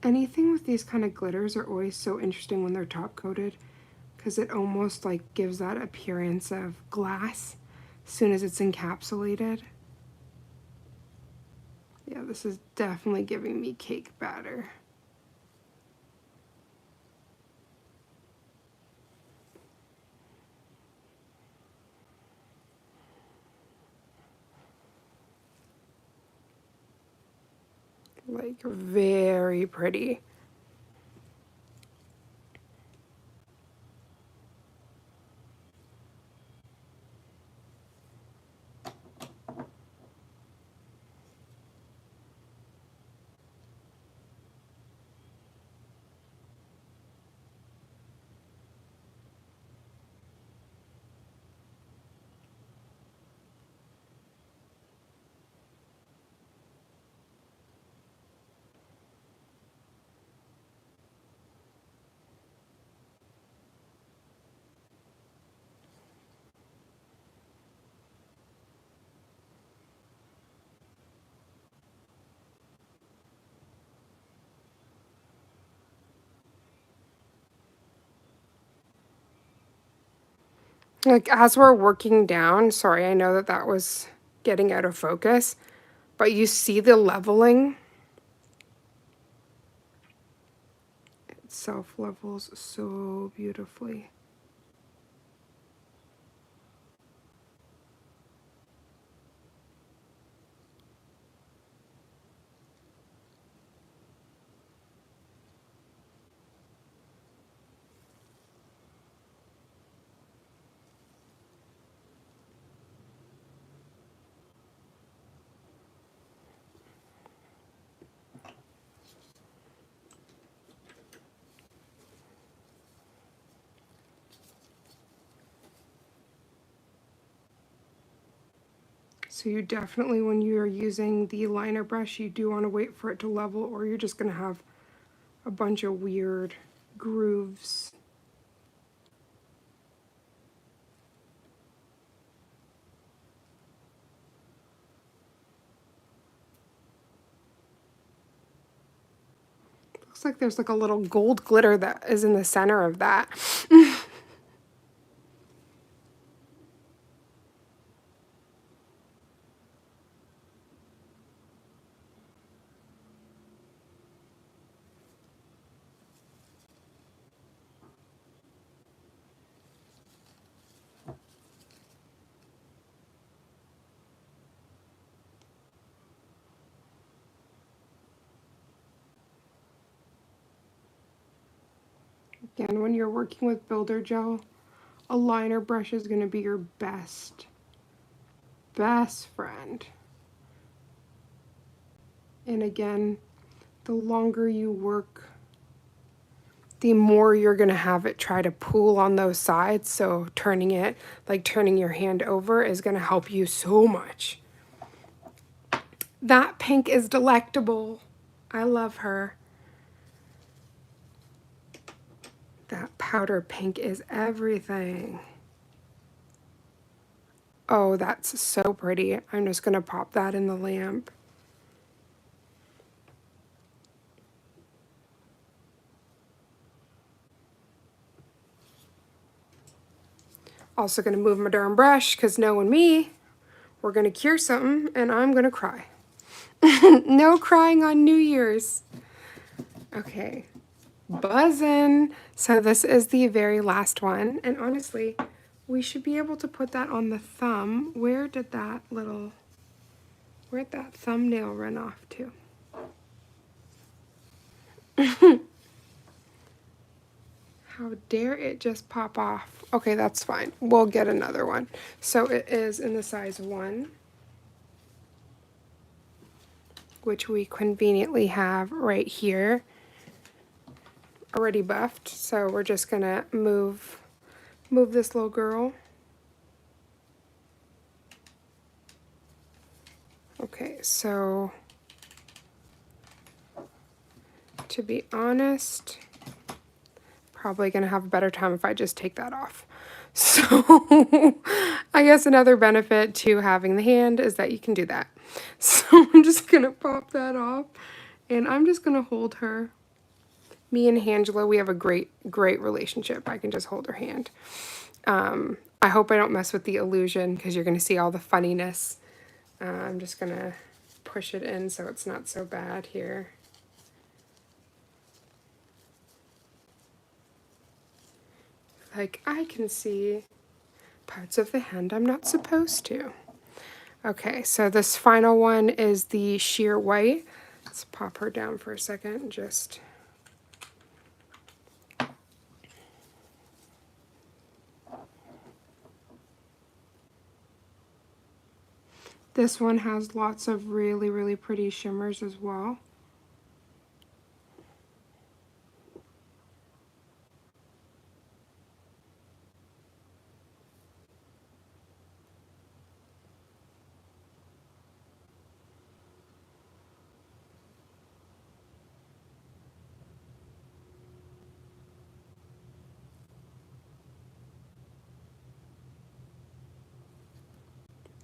Anything with these kind of glitters are always so interesting when they're top coated, because it almost like gives that appearance of glass as soon as it's encapsulated. Yeah, this is definitely giving me cake batter. Like very pretty. Like as we're working down, sorry, I know that that was getting out of focus, but you see the leveling? It self-levels so beautifully. So you definitely, when you're using the liner brush, you do want to wait for it to level, or you're just going to have a bunch of weird grooves. Looks like there's like a little gold glitter that is in the center of that. Again, when you're working with builder gel, a liner brush is going to be your best friend. And again, the longer you work, the more you're going to have it try to pull on those sides. So turning it, like turning your hand over, is going to help you so much. That pink is delectable. I love her. That powder pink is everything. Oh, that's so pretty. I'm just going to pop that in the lamp. Also going to move my darn brush because knowing me, we're going to cure something and I'm going to cry. No crying on New Year's. Okay, buzzin'. So this is the very last one. And honestly, we should be able to put that on the thumb. Where'd that thumbnail run off to? How dare it just pop off? Okay, that's fine. We'll get another one. So it is in the size 1, which we conveniently have right here, already buffed. So we're just gonna move this little girl. Okay, so to be honest, probably gonna have a better time if I just take that off. So I guess another benefit to having the hand is that you can do that. So I'm just gonna pop that off and I'm just gonna hold her. Me and Angela, we have a great relationship. I can just hold her hand. I hope I don't mess with the illusion because you're gonna see all the funniness. I'm just gonna push it in so it's not so bad here. Like I can see parts of the hand I'm not supposed to. Okay, so this final one is the sheer white. Let's pop her down for a second, just. This one has lots of really pretty shimmers as well.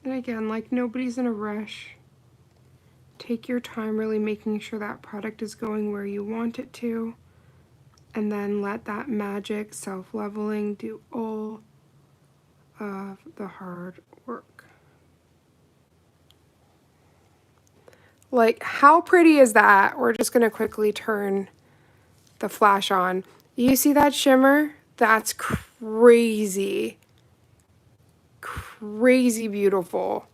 And again, like nobody's in a rush. Take your time really making sure that product is going where you want it to. And then let that magic self-leveling do all of the hard work. Like, how pretty is that? We're just gonna quickly turn the flash on. You see that shimmer? That's crazy. Crazy beautiful.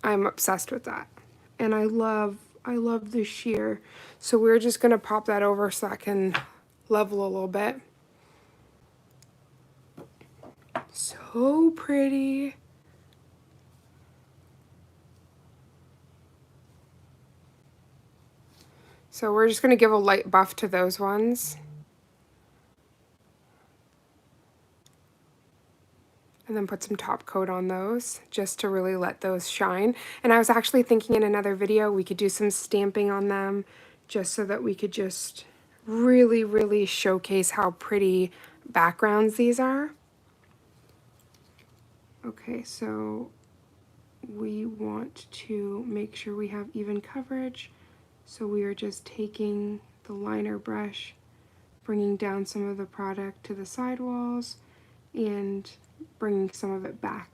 I'm obsessed with that. And I love the sheer. So we're just gonna pop that over so that can level a little bit. So pretty. So we're just gonna give a light buff to those ones. And then put some top coat on those just to really let those shine. And I was actually thinking in another video we could do some stamping on them just so that we could just really, really showcase how pretty backgrounds these are. Okay, so we want to make sure we have even coverage. So we are just taking the liner brush, bringing down some of the product to the sidewalls, and bringing some of it back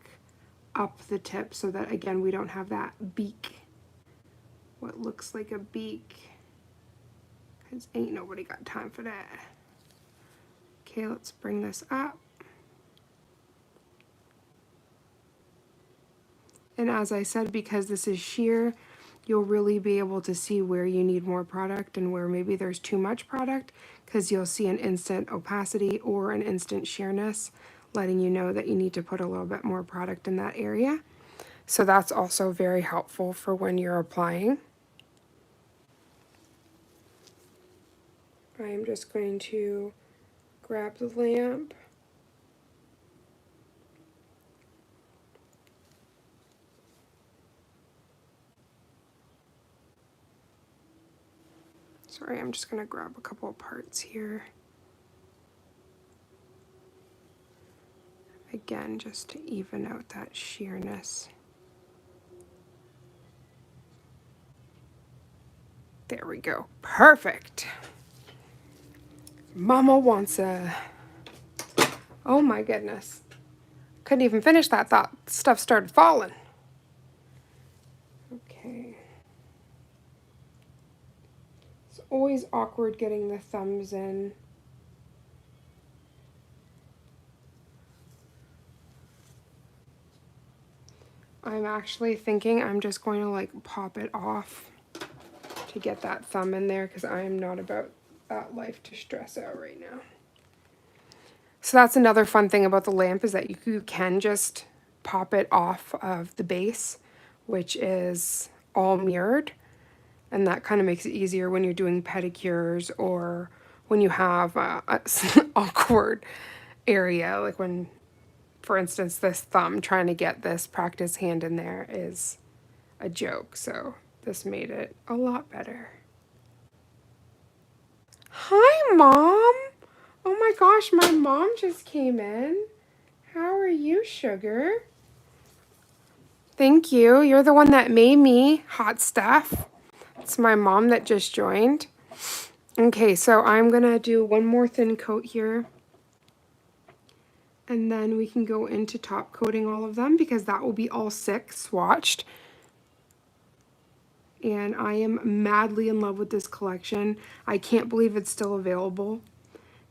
up the tip so that, again, we don't have that beak, what looks like a beak, because ain't nobody got time for that. Okay, let's bring this up. And as I said, because this is sheer, you'll really be able to see where you need more product and where maybe there's too much product, because you'll see an instant opacity or an instant sheerness, letting you know that you need to put a little bit more product in that area. So that's also very helpful for when you're applying. I'm just going to grab the lamp. Sorry, I'm just going to grab a couple of parts here. Again, just to even out that sheerness. There we go. Perfect. Mama wants a... Oh my goodness. Couldn't even finish that thought. Stuff started falling. Okay. It's always awkward getting the thumbs in. I'm actually thinking I'm just going to like pop it off to get that thumb in there, because I am not about that life to stress out right now. So that's another fun thing about the lamp, is that you can just pop it off of the base, which is all mirrored. And that kind of makes it easier when you're doing pedicures or when you have an awkward area. Like when, for instance, this thumb, trying to get this practice hand in there is a joke. So this made it a lot better. Hi, Mom. Oh my gosh, my mom just came in. How are you, sugar? Thank you. You're the one that made me hot stuff. It's my mom that just joined. Okay, so I'm gonna do one more thin coat here. And then we can go into top coating all of them, because that will be all 6 swatched. And I am madly in love with this collection. I can't believe it's still available.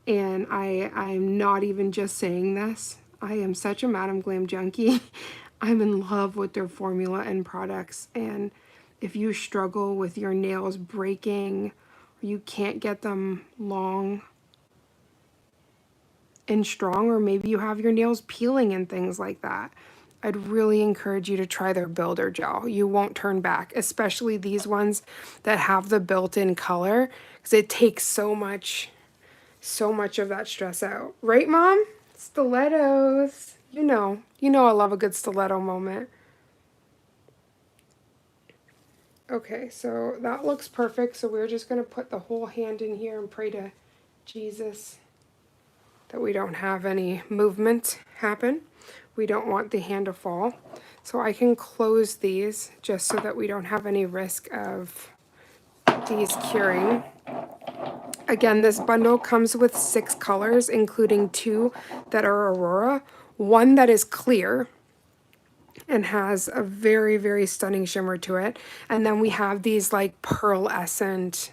And I'm not even just saying this. I am such a Madam Glam junkie. I'm in love with their formula and products. And if you struggle with your nails breaking, or you can't get them long and strong, or maybe you have your nails peeling and things like that, I'd really encourage you to try their builder gel. You won't turn back, especially these ones that have the built-in color, because it takes so much of that stress out. Right, Mom? Stilettos. You know I love a good stiletto moment. Okay, so that looks perfect. So we're just going to put the whole hand in here and pray to Jesus that we don't have any movement happen. We don't want the hand to fall. So I can close these just so that we don't have any risk of these curing. Again, this bundle comes with 6 colors, including 2 that are Aurora. one that is clear and has a very, very stunning shimmer to it. And then we have these like pearlescent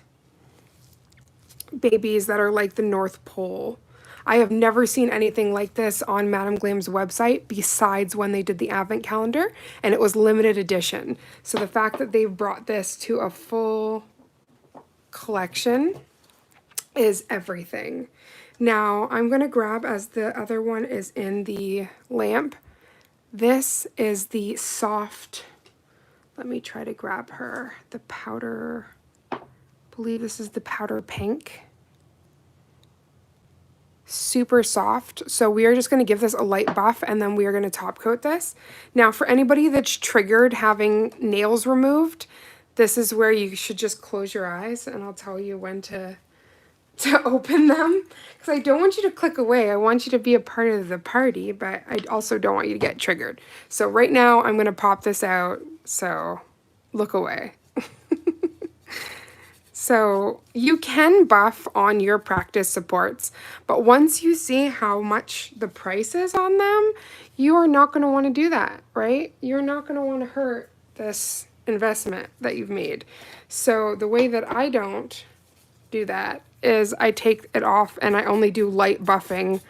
babies that are like the North Pole. I have never seen anything like this on Madame Glam's website besides when they did the advent calendar, and it was limited edition. So the fact that they've brought this to a full collection is everything. Now I'm going to grab, as the other one is in the lamp, this is the soft, let me try to grab her, the powder, I believe this is the powder pink. Super soft. So we are just going to give this a light buff, and then we are going to top coat this. Now for anybody that's triggered having nails removed, this is where you should just close your eyes, and I'll tell you when to open them, because I don't want you to click away. I want you to be a part of the party, but I also don't want you to get triggered. So right now I'm going to pop this out, so look away. So you can buff on your practice supports, but once you see how much the price is on them, you are not going to want to do that, right? You're not going to want to hurt this investment that you've made. So the way that I don't do that is I take it off and I only do light buffing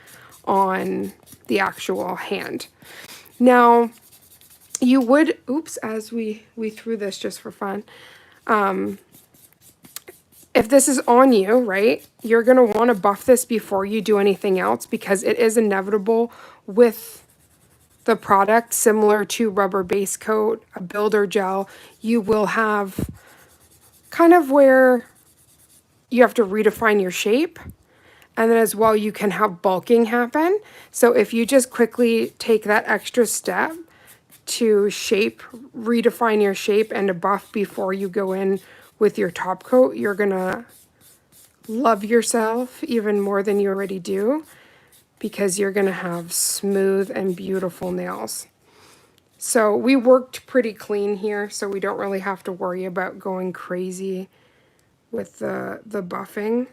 on the actual hand. Now you would, oops, as we threw this just for fun, if this is on you, right, you're going to want to buff this before you do anything else, because it is inevitable with the product, similar to rubber base coat, a builder gel, you will have kind of where you have to redefine your shape. And then as well, you can have bulking happen. So if you just quickly take that extra step to redefine your shape and to buff before you go in with your top coat, you're gonna love yourself even more than you already do, because you're gonna have smooth and beautiful nails. So we worked pretty clean here, so we don't really have to worry about going crazy with the buffing.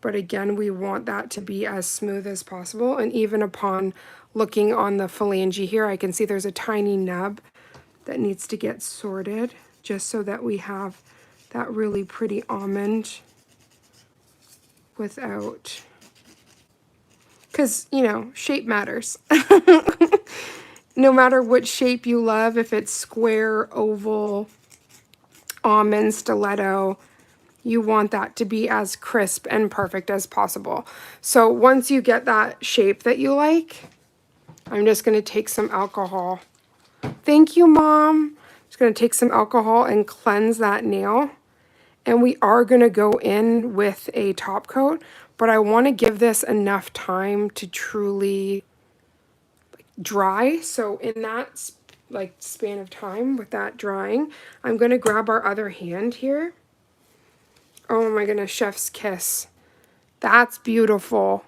But again, we want that to be as smooth as possible. And even upon looking on the phalange here, I can see there's a tiny nub that needs to get sorted, just so that we have that really pretty almond without, because, you know, shape matters. No matter what shape you love, if it's square, oval, almond, stiletto, you want that to be as crisp and perfect as possible. So once you get that shape that you like, I'm just going to take some alcohol. Thank you, Mom. Just going to take some alcohol and cleanse that nail. And we are going to go in with a top coat, but I want to give this enough time to truly dry. So in that span of time with that drying, I'm going to grab our other hand here. Oh my goodness, chef's kiss. That's beautiful.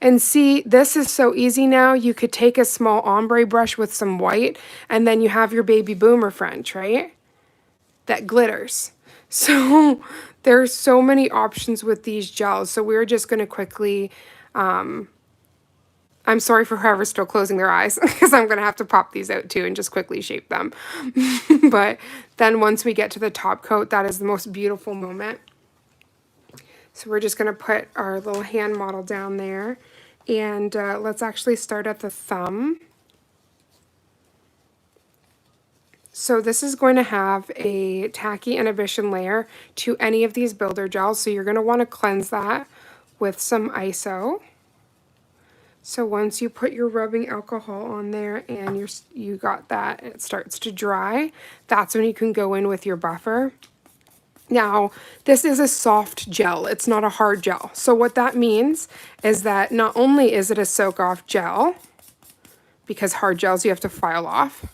And see, this is so easy now. You could take a small ombre brush with some white, and then you have your baby boomer French, right? That glitters. So there's so many options with these gels. So we're just going to quickly, I'm sorry for whoever's still closing their eyes, because I'm going to have to pop these out too and just quickly shape them. But then once we get to the top coat, that is the most beautiful moment. So we're just going to put our little hand model down there, and let's actually start at the thumb. So this is going to have a tacky inhibition layer to any of these builder gels. So you're going to want to cleanse that with some ISO. So once you put your rubbing alcohol on there and you got that, it starts to dry, that's when you can go in with your buffer. Now, this is a soft gel. It's not a hard gel. So what that means is that not only is it a soak-off gel, because hard gels you have to file off,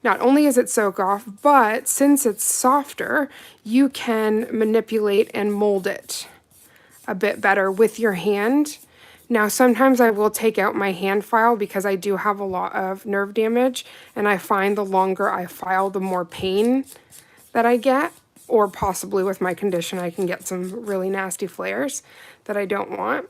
not only is it soak off, but since it's softer, you can manipulate and mold it a bit better with your hand. Now, sometimes I will take out my hand file because I do have a lot of nerve damage, and I find the longer I file, the more pain that I get, or possibly with my condition, I can get some really nasty flares that I don't want.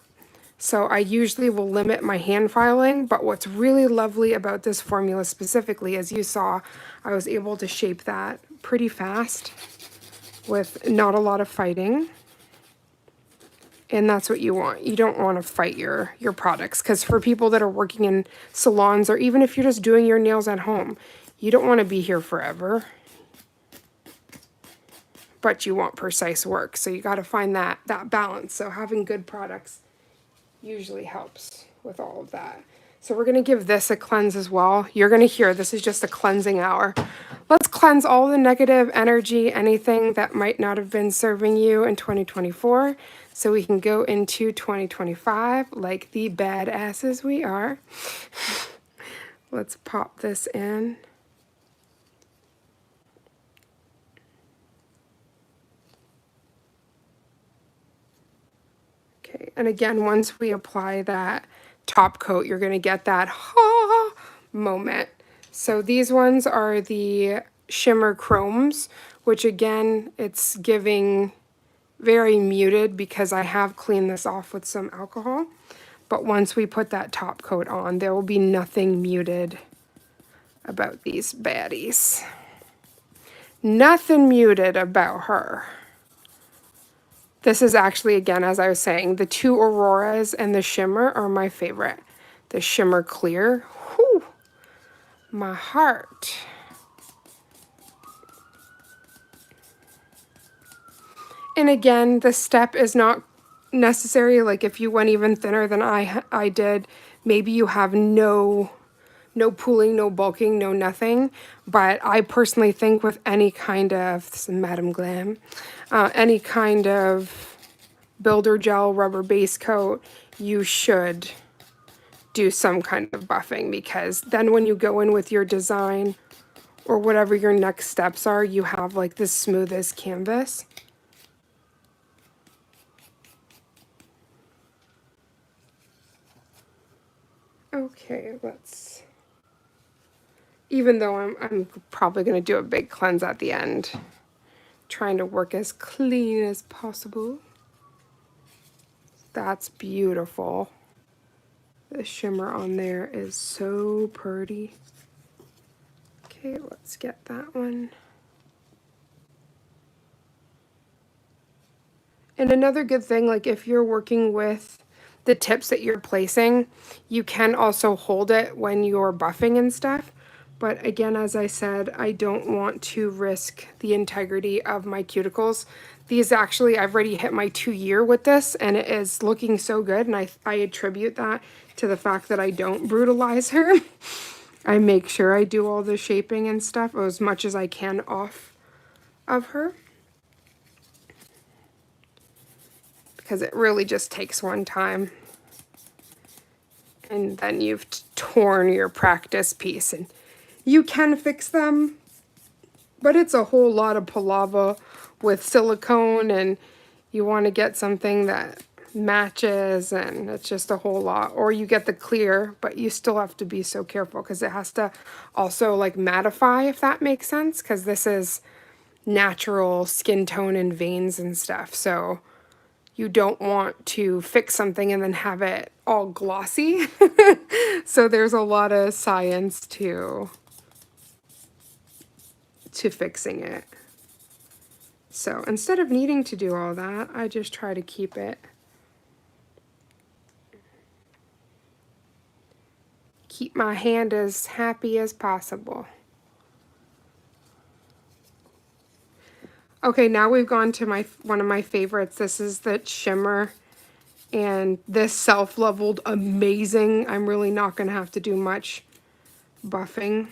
So I usually will limit my hand filing, but what's really lovely about this formula specifically, as you saw, I was able to shape that pretty fast with not a lot of fighting. And that's what you want. You don't want to fight your products, because for people that are working in salons, or even if you're just doing your nails at home, you don't want to be here forever. But you want precise work, so you got to find that balance. So having good products usually helps with all of that. So we're going to give this a cleanse as well. You're going to hear this is just a cleansing hour. Let's cleanse all the negative energy, anything that might not have been serving you in 2024, so we can go into 2025 like the badasses we are. Let's pop this in. Okay, and again, once we apply that top coat, you're going to get that ha moment. So these ones are the shimmer chromes, which again, it's giving very muted because I have cleaned this off with some alcohol. But once we put that top coat on, there will be nothing muted about these baddies. Nothing muted about her. This is actually, again, as I was saying, the two Auroras and the Shimmer are my favorite. The Shimmer Clear, whew, my heart. And again, the step is not necessary. Like if you went even thinner than I did, maybe you have no pooling, no bulking, no nothing. But I personally think with any kind of, this is Madam Glam, any kind of builder gel rubber base coat, you should do some kind of buffing, because then when you go in with your design or whatever your next steps are, you have like the smoothest canvas. Okay, let's, even though I'm probably going to do a big cleanse at the end, trying to work as clean as possible. That's beautiful. The shimmer on there is so pretty. Okay, let's get that one. And another good thing, like if you're working with the tips that you're placing, you can also hold it when you're buffing and stuff. But again, as I said, I don't want to risk the integrity of my cuticles. These actually, I've already hit my 2-year with this, and it is looking so good. And I attribute that to the fact that I don't brutalize her. I make sure I do all the shaping and stuff as much as I can off of her, because it really just takes one time. And then you've torn your practice piece, and you can fix them, but it's a whole lot of palaver with silicone, and you want to get something that matches, and it's just a whole lot. Or you get the clear, but you still have to be so careful because it has to also like mattify, if that makes sense, because this is natural skin tone and veins and stuff. So you don't want to fix something and then have it all glossy. So there's a lot of science to fixing it. So instead of needing to do all that, I just try to keep my hand as happy as possible. Okay, now we've gone to one of my favorites. This is the shimmer, and this self-leveled amazing. I'm really not going to have to do much buffing.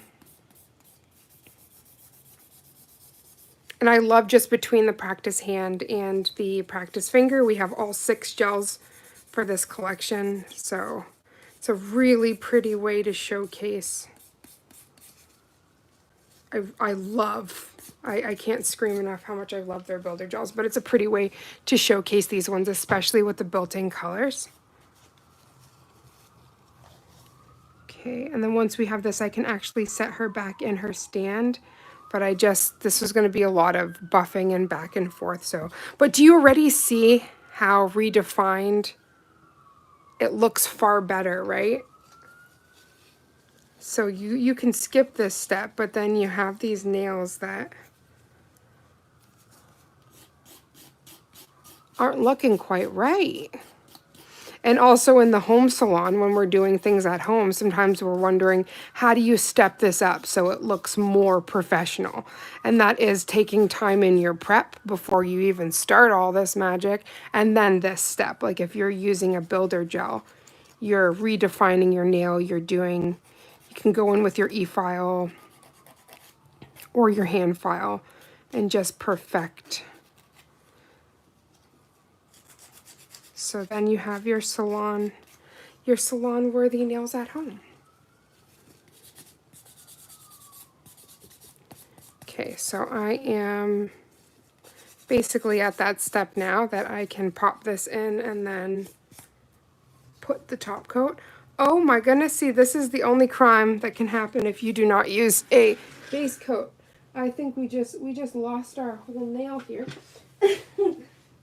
And I love just between the practice hand and the practice finger, we have all 6 gels for this collection. So it's a really pretty way to showcase. I can't scream enough how much I love their builder gels, but it's a pretty way to showcase these ones, especially with the built-in colors. Okay, and then once we have this, I can actually set her back in her stand. But this was going to be a lot of buffing and back and forth. So, but do you already see how redefined it looks far better, right? So you can skip this step, but then you have these nails that aren't looking quite right. And also in the home salon, when we're doing things at home, sometimes we're wondering, how do you step this up so it looks more professional? And that is taking time in your prep before you even start all this magic, and then this step. Like if you're using a builder gel, you're redefining your nail, you can go in with your e-file or your hand file and just perfect. So then you have your salon worthy nails at home. Okay, so I am basically at that step now that I can pop this in and then put the top coat. Oh my goodness, see, this is the only crime that can happen if you do not use a base coat. I think we just lost our whole nail here.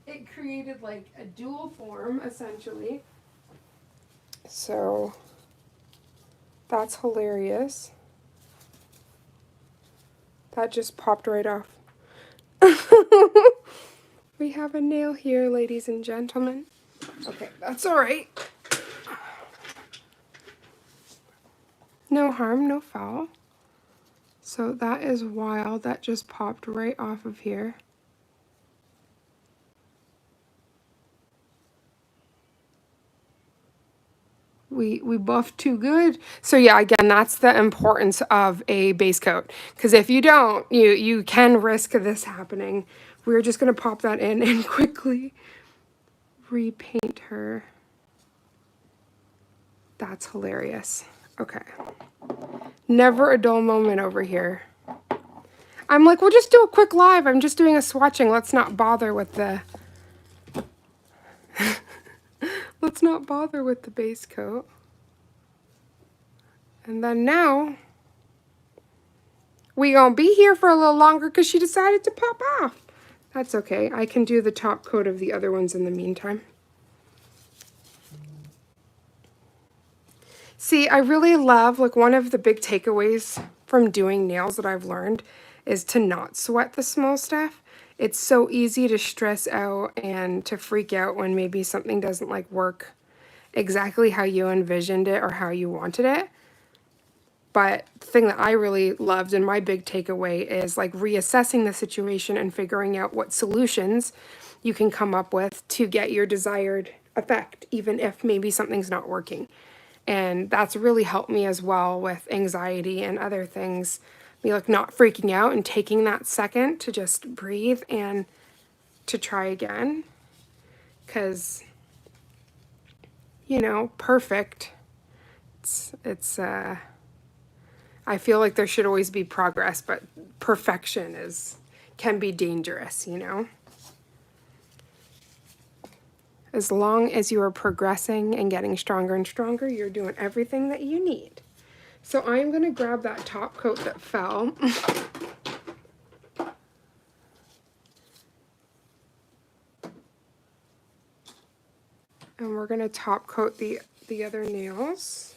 It created like a dual form essentially. So that's hilarious. That just popped right off. We have a nail here, ladies and gentlemen. Okay, that's all right. No harm, no foul. So that is wild. That just popped right off of here. We buffed too good. So yeah, again, that's the importance of a base coat. Because if you don't, you can risk this happening. We're just going to pop that in and quickly repaint her. That's hilarious. Okay. Never a dull moment over here. I'm like, we'll just do a quick live. I'm just doing a swatching. Let's not bother with the... Let's not bother with the base coat. And then now, we gonna be here for a little longer because she decided to pop off. That's okay. I can do the top coat of the other ones in the meantime. See, I really love, like one of the big takeaways from doing nails that I've learned is to not sweat the small stuff. It's so easy to stress out and to freak out when maybe something doesn't like work exactly how you envisioned it or how you wanted it. But the thing that I really loved and my big takeaway is like reassessing the situation and figuring out what solutions you can come up with to get your desired effect, even if maybe something's not working. And that's really helped me as well with anxiety and other things. Me like not freaking out and taking that second to just breathe and to try again. Because, you know, perfect. I feel like there should always be progress, but perfection can be dangerous, you know? As long as you are progressing and getting stronger and stronger, you're doing everything that you need. So I'm going to grab that top coat that fell. And we're going to top coat the other nails.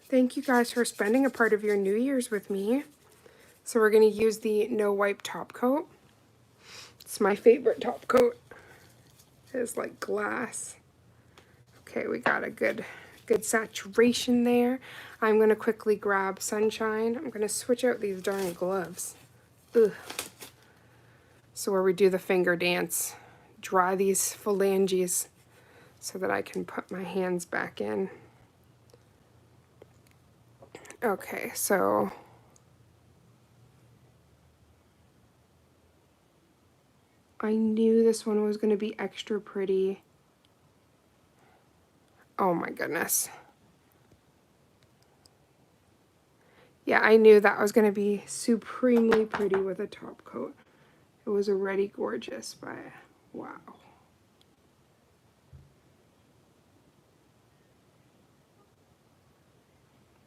Thank you guys for spending a part of your New Year's with me. So we're going to use the no wipe top coat. It's my favorite top coat. It's like glass. Okay, we got a good saturation there. I'm going to quickly grab Sunshine. I'm going to switch out these darn gloves. Ugh. So where we do the finger dance, dry these phalanges so that I can put my hands back in. Okay, so I knew this one was going to be extra pretty. Oh my goodness. Yeah, I knew that was going to be supremely pretty with a top coat. It was already gorgeous, but wow.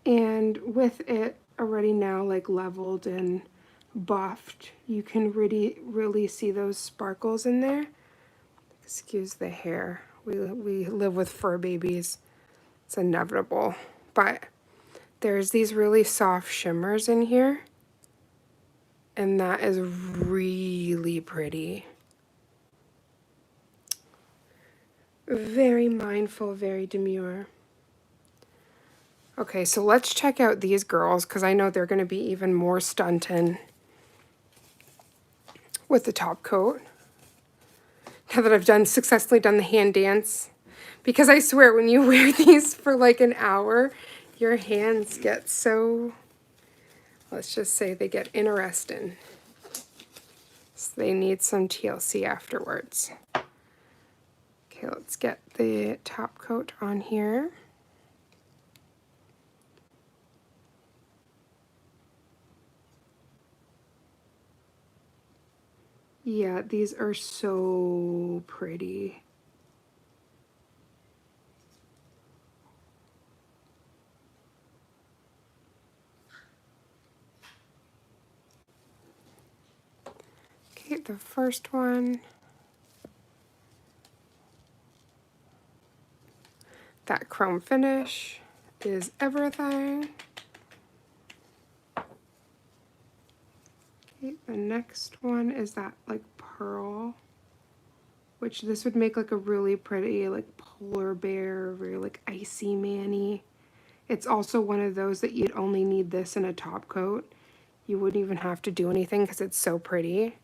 And with it already now like leveled and buffed, you can really see those sparkles in there. Excuse the hair. We live with fur babies. It's inevitable. But there's these really soft shimmers in here, and that is really pretty. Very mindful, very demure. Okay, so let's check out these girls because I know they're going to be even more stunting with the top coat. Now that I've successfully done the hand dance. Because I swear, when you wear these for like an hour, your hands get so, let's just say they get interesting. So they need some TLC afterwards. Okay, let's get the top coat on here. Yeah, these are so pretty. Okay, the first one. That chrome finish is everything. Okay, the next one is that like pearl, which this would make like a really pretty like polar bear, very like icy mani. It's also one of those that you'd only need this in a top coat. You wouldn't even have to do anything because it's so pretty.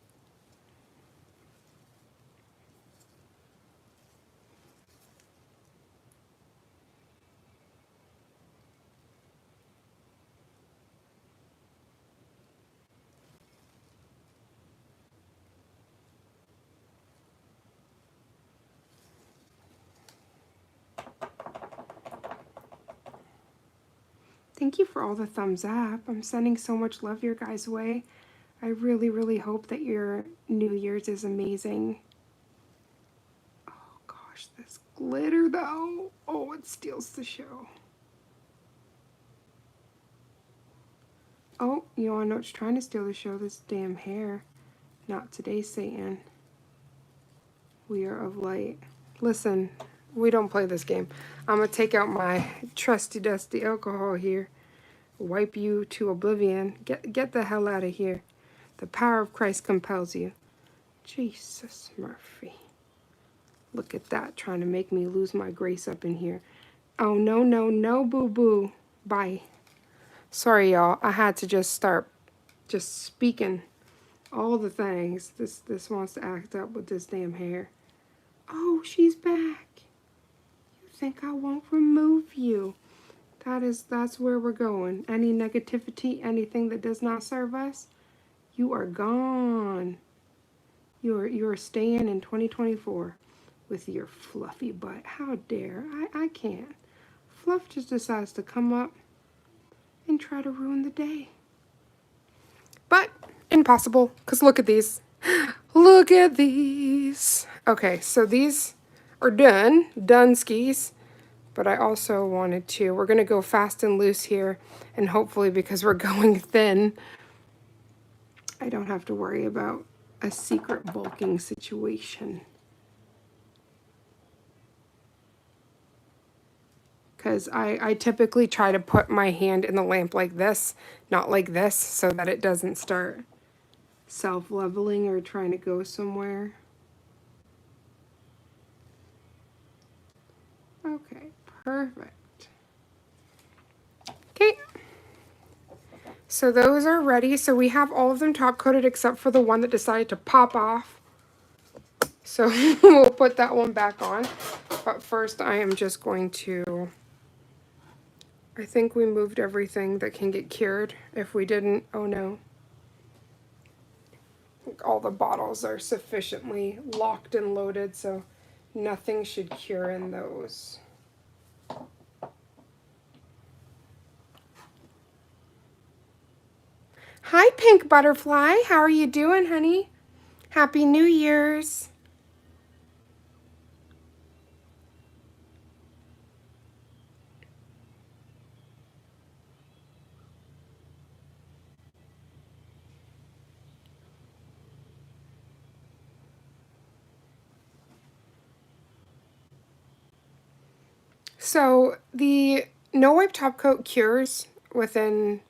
Thank you for all the thumbs up. I'm sending so much love your guys' way. I really, really hope that your New Year's is amazing. Oh gosh, this glitter though. Oh, it steals the show. Oh, you wanna know what's trying to steal the show? This damn hair. Not today, Satan. We are of light. Listen, we don't play this game. I'm gonna take out my trusty dusty alcohol here. Wipe you to oblivion. Get the hell out of here. The power of Christ compels you. Jesus, Murphy. Look at that, trying to make me lose my grace up in here. Oh, no, no, no, boo-boo. Bye. Sorry, y'all. I had to just start just speaking all the things. This wants to act up with this damn hair. Oh, she's back. You think I won't remove you? That's where we're going. Any negativity, anything that does not serve us, you are gone. You are staying in 2024 with your fluffy butt. How dare I can't. Fluff just decides to come up and try to ruin the day. But impossible, because look at these. Look at these. Okay, so these are done skis. But I also wanted to, we're going to go fast and loose here, and hopefully because we're going thin, I don't have to worry about a secret bulking situation. Because I typically try to put my hand in the lamp like this, not like this, so that it doesn't start self-leveling or trying to go somewhere. Okay, perfect. Okay, so those are ready. So we have all of them top coated except for the one that decided to pop off. So we'll put that one back on. But first I am just going to, I think we moved everything that can get cured. If we didn't, oh no. All the bottles are sufficiently locked and loaded, so nothing should cure in those. Hi, Pink Butterfly. How are you doing, honey? Happy New Year's. So the no wipe top coat cures within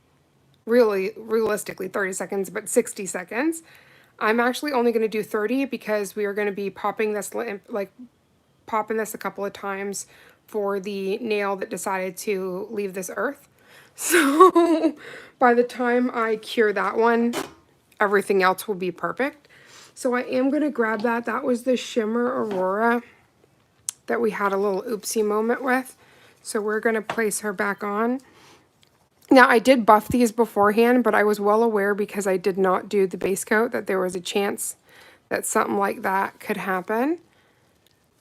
really realistically 30 seconds, but 60 seconds. I'm actually only going to do 30 because we are going to be popping this, like popping this a couple of times for the nail that decided to leave this earth. So by the time I cure that one, everything else will be perfect. So I am going to grab that. That was the Shimmer Aurora that we had a little oopsie moment with. So we're going to place her back on. Now, I did buff these beforehand, but I was well aware because I did not do the base coat that there was a chance that something like that could happen.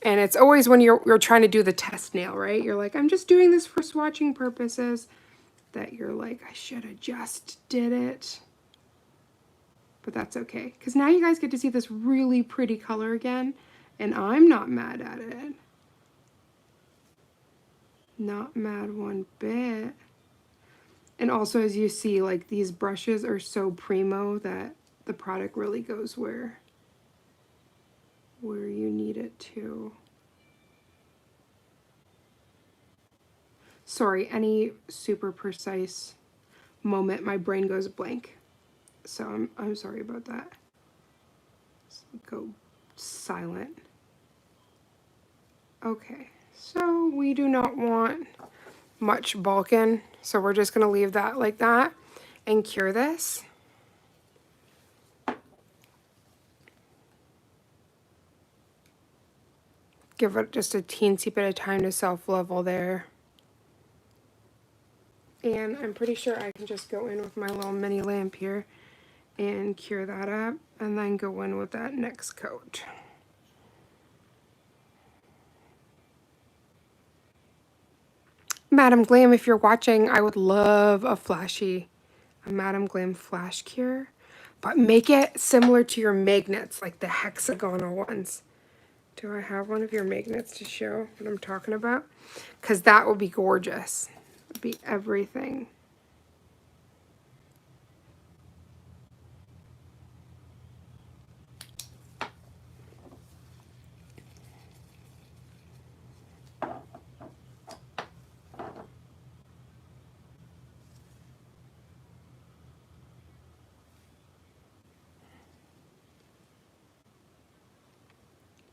And it's always when you're trying to do the test nail, right? You're like, I'm just doing this for swatching purposes. That you're like, I should have just did it. But that's okay. Because now you guys get to see this really pretty color again. And I'm not mad at it. Not mad one bit. And also, as you see, like, these brushes are so primo that the product really goes where you need it to. Sorry, any super precise moment, my brain goes blank. So I'm sorry about that. Let's go silent. Okay, so we do not want much bulk in, so we're just going to leave that like that and cure this. Give it just a teensy bit of time to self-level there. And I'm pretty sure I can just go in with my little mini lamp here and cure that up, and then go in with that next coat. Madam Glam, if you're watching, I would love a Madam Glam flash cure, but make it similar to your magnets, like the hexagonal ones. Do I have one of your magnets to show what I'm talking about? Because that would be gorgeous. It would be everything.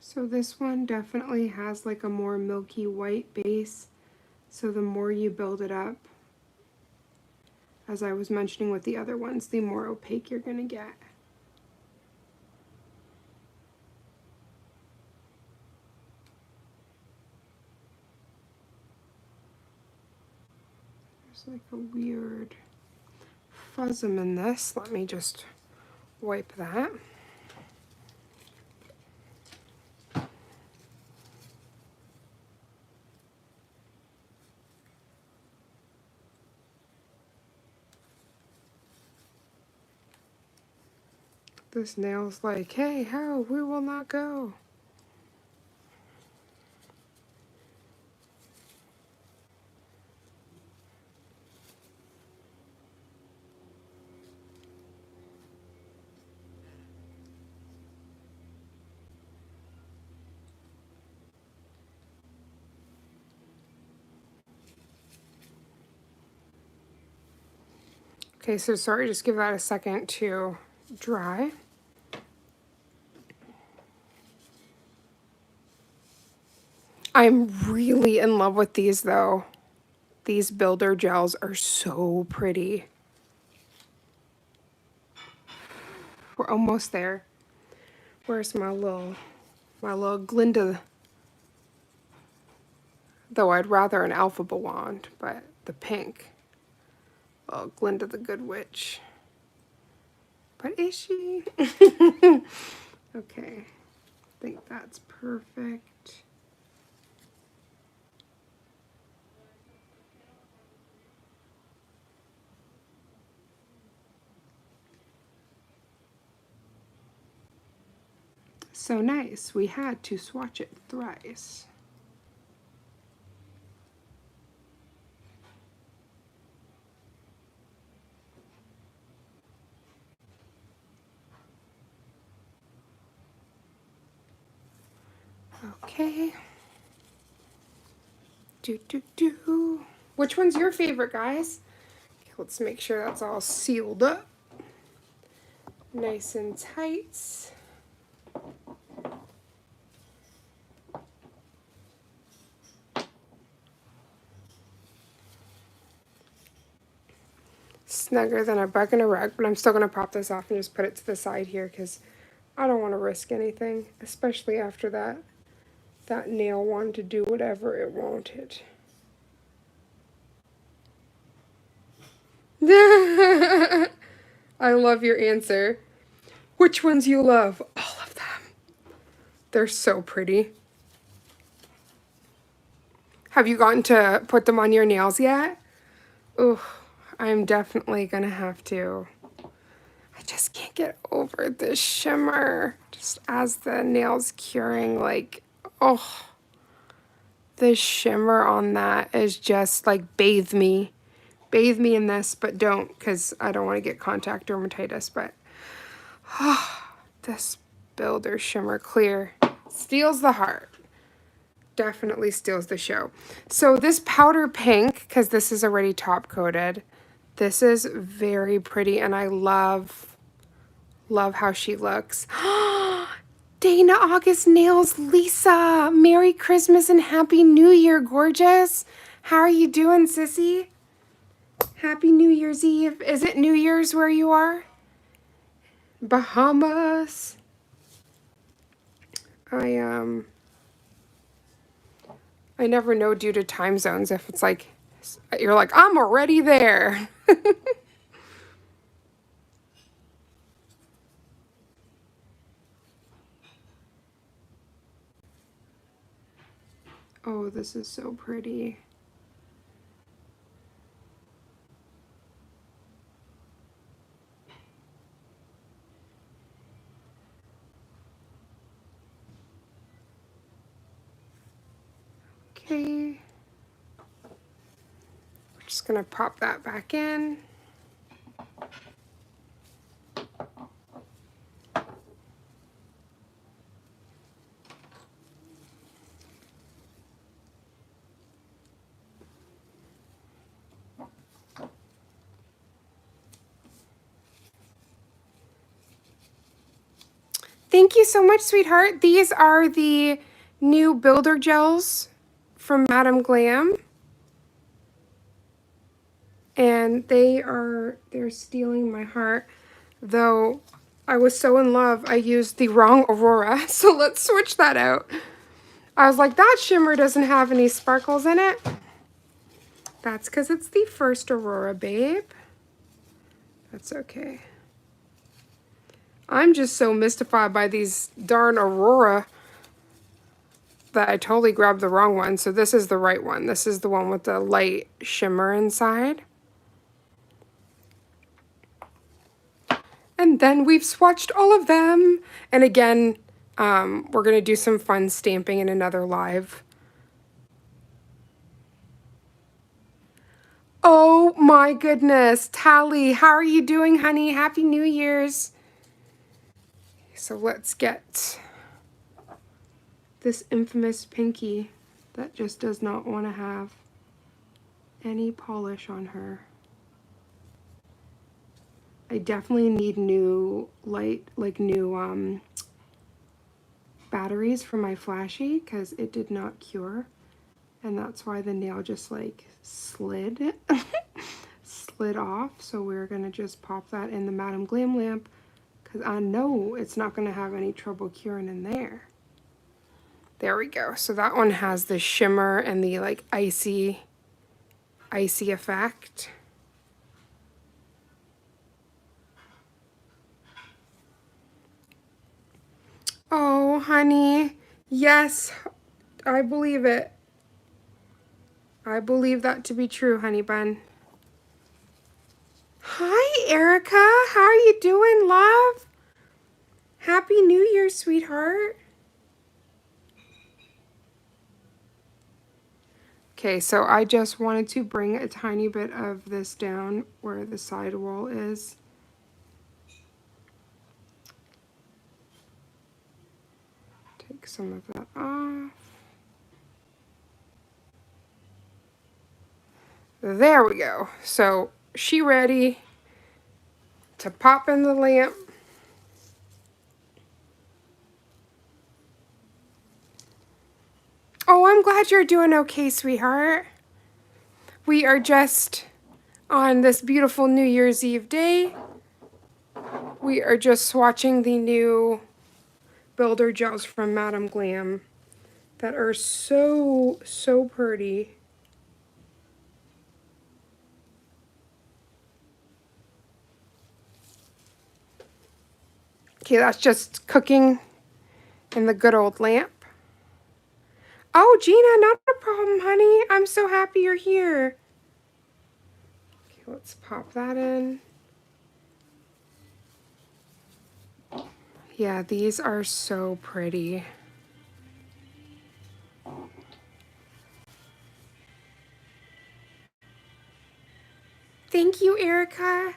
So this one definitely has like a more milky white base. So the more you build it up, as I was mentioning with the other ones, the more opaque you're going to get. There's like a weird fuzzum in this. Let me just wipe that. This nail's like, hey, how? We will not go. Okay, so sorry, just give that a second to dry. I'm really in love with these though. These builder gels are so pretty. We're almost there. Where's my little Glinda? Though I'd rather an Alphaba wand, but the pink. Oh, Glinda the Good Witch. But is she? Okay, I think that's perfect. So nice, we had to swatch it thrice. Okay. Which one's your favorite, guys? Okay, let's make sure that's all sealed up. Nice and tight. Snugger than a bug in a rug, but I'm still going to pop this off and just put it to the side here because I don't want to risk anything, especially after that nail wanted to do whatever it wanted. I love your answer. Which ones you love? All of them. They're so pretty. Have you gotten to put them on your nails yet? Ooh, I'm definitely gonna have to. I just can't get over this shimmer. Just as the nail's curing, like, oh, the shimmer on that is just like bathe me. Bathe me in this, but don't, because I don't want to get contact dermatitis, but this Builder Shimmer Clear steals the heart. Definitely steals the show. So this powder pink, because this is already top coated, this is very pretty, and I love how she looks. Dana August Nails Lisa. Merry Christmas and Happy New Year, gorgeous. How are you doing, sissy? Happy New Year's Eve. Is it New Year's where you are? Bahamas. I never know due to time zones if it's like, you're like, I'm already there. Oh, this is so pretty. Okay. We're just gonna pop that back in. Thank you so much, sweetheart. These are the new builder gels from Madame Glam. And they're stealing my heart. Though I was so in love, I used the wrong Aurora. So let's switch that out. I was like, that shimmer doesn't have any sparkles in it. That's because it's the first Aurora, babe. That's okay. I'm just so mystified by these darn Aurora that I totally grabbed the wrong one. So this is the right one. This is the one with the light shimmer inside. And then we've swatched all of them. And again, we're going to do some fun stamping in another live. Oh my goodness. Tally, how are you doing, honey? Happy New Year's. So let's get this infamous pinky that just does not want to have any polish on her. I definitely need new new batteries for my flashy because it did not cure, and that's why the nail just like slid slid off. So we're gonna just pop that in the Madame Glam lamp because I know it's not gonna have any trouble curing in there. There we go. So that one has the shimmer and the like icy effect. Oh, honey. Yes, I believe it. I believe that to be true, honey bun. Hi, Erica. How are you doing, love? Happy New Year, sweetheart. Okay, so I just wanted to bring a tiny bit of this down where the sidewall is. Take some of that off. There we go. So she ready to pop in the lamp. Oh, I'm glad you're doing okay, sweetheart. We are just on this beautiful New Year's Eve day. We are just swatching the new builder gels from Madame Glam that are so, so pretty. Okay, that's just cooking in the good old lamp. Oh, Gina, not a problem, honey. I'm so happy you're here. Okay, let's pop that in. Yeah, these are so pretty. Thank you, Erica.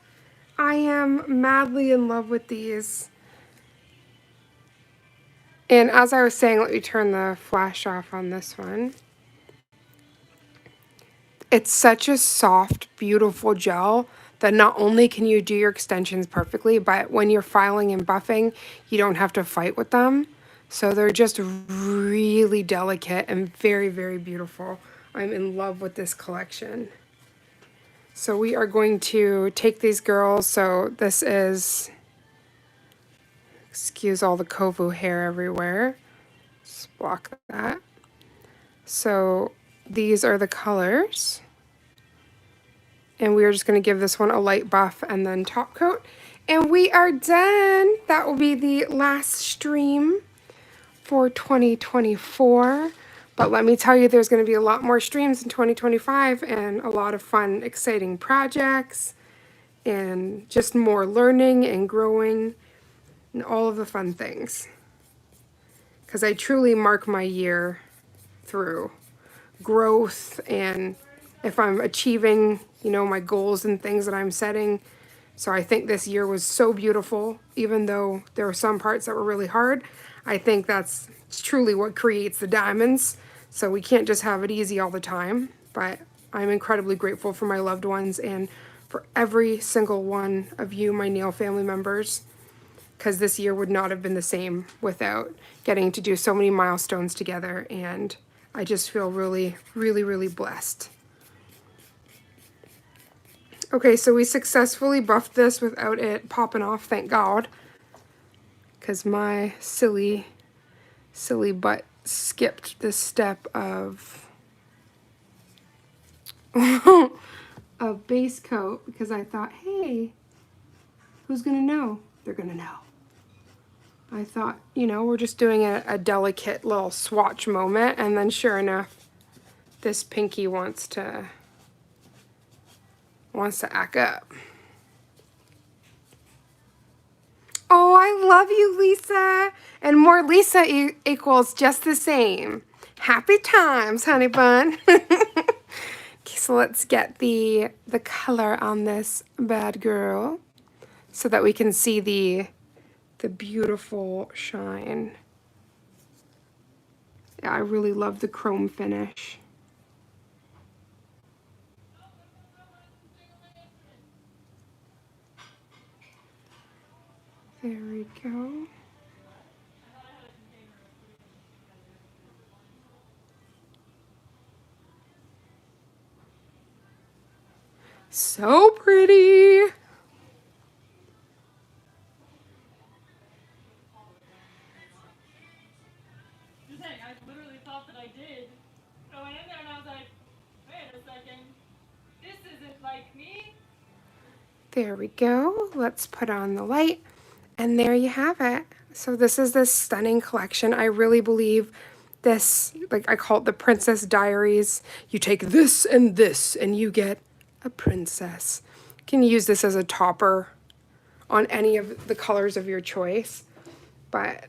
I am madly in love with these. And as I was saying, let me turn the flash off on this one. It's such a soft, beautiful gel that not only can you do your extensions perfectly, but when you're filing and buffing, you don't have to fight with them. So they're just really delicate and very, very beautiful. I'm in love with this collection. So we are going to take these girls. So this is, excuse all the Kovu hair everywhere. Just block that. So these are the colors. And we are just going to give this one a light buff and then top coat. And we are done. That will be the last stream for 2024. But let me tell you, there's going to be a lot more streams in 2025 and a lot of fun, exciting projects and just more learning and growing and all of the fun things. Because I truly mark my year through growth and if I'm achieving, you know, my goals and things that I'm setting. So I think this year was so beautiful, even though there were some parts that were really hard. I think that's truly what creates the diamonds. So we can't just have it easy all the time, but I'm incredibly grateful for my loved ones and for every single one of you, my nail family members, because this year would not have been the same without getting to do so many milestones together. And I just feel really, really, really blessed. Okay, so we successfully buffed this without it popping off, thank God. Because my silly butt skipped this step of of base coat because I thought, hey, who's gonna know? They're gonna know. I thought, you know, we're just doing a delicate little swatch moment, and then sure enough, this pinky wants to act up. Oh, I love you, Lisa. And more Lisa equals just the same. Happy times, honey bun. Okay, so let's get the color on this bad girl so that we can see the beautiful shine. Yeah, I really love the chrome finish. There we go. So pretty. I literally thought that I did. So I went in there and I was like, wait a second. This isn't like me. There we go. Let's put on the light. And there you have it. So this is this stunning collection. I really believe this, like I call it the Princess Diaries. You take this and you get a princess. You can use this as a topper on any of the colors of your choice. But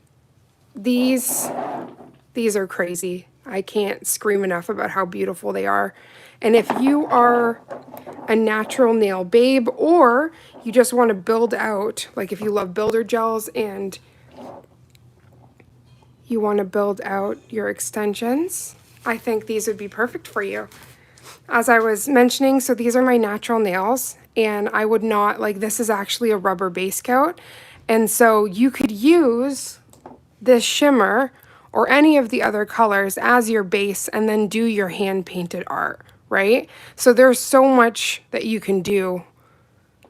these are crazy. I can't scream enough about how beautiful they are. And if you are a natural nail babe, or you just want to build out, like if you love builder gels and you want to build out your extensions, I think these would be perfect for you. as I was mentioning, so these are my natural nails, and I would not, like, this is actually a rubber base coat. And so you could use this shimmer or any of the other colors as your base and then do your hand painted art, right? So there's so much that you can do.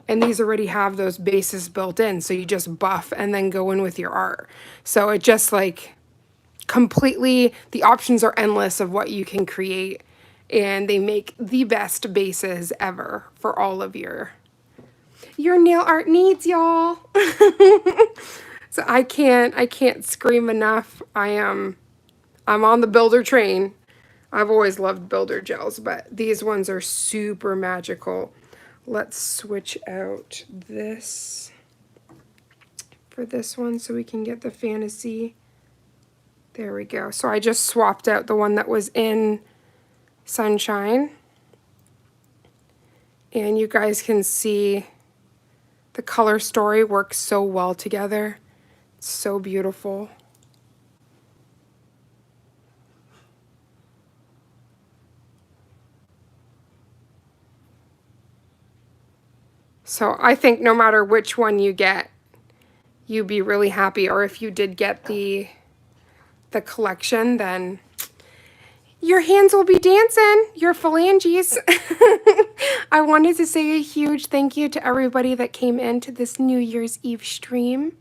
And these already have those bases built in. So you just buff and then go in with your art. So it just like completely, the options are endless of what you can create. And they make the best bases ever for all of your nail art needs, y'all. So I can't scream enough. I'm on the builder train. I've always loved builder gels, but these ones are super magical. Let's switch out this for this one so we can get the fantasy. There we go. So I just swapped out the one that was in Sunshine. And you guys can see the color story works so well together. It's so beautiful. So I think no matter which one you get, you'd be really happy. Or if you did get the collection, then your hands will be dancing, your phalanges. I wanted to say a huge thank you to everybody that came into this New Year's Eve stream.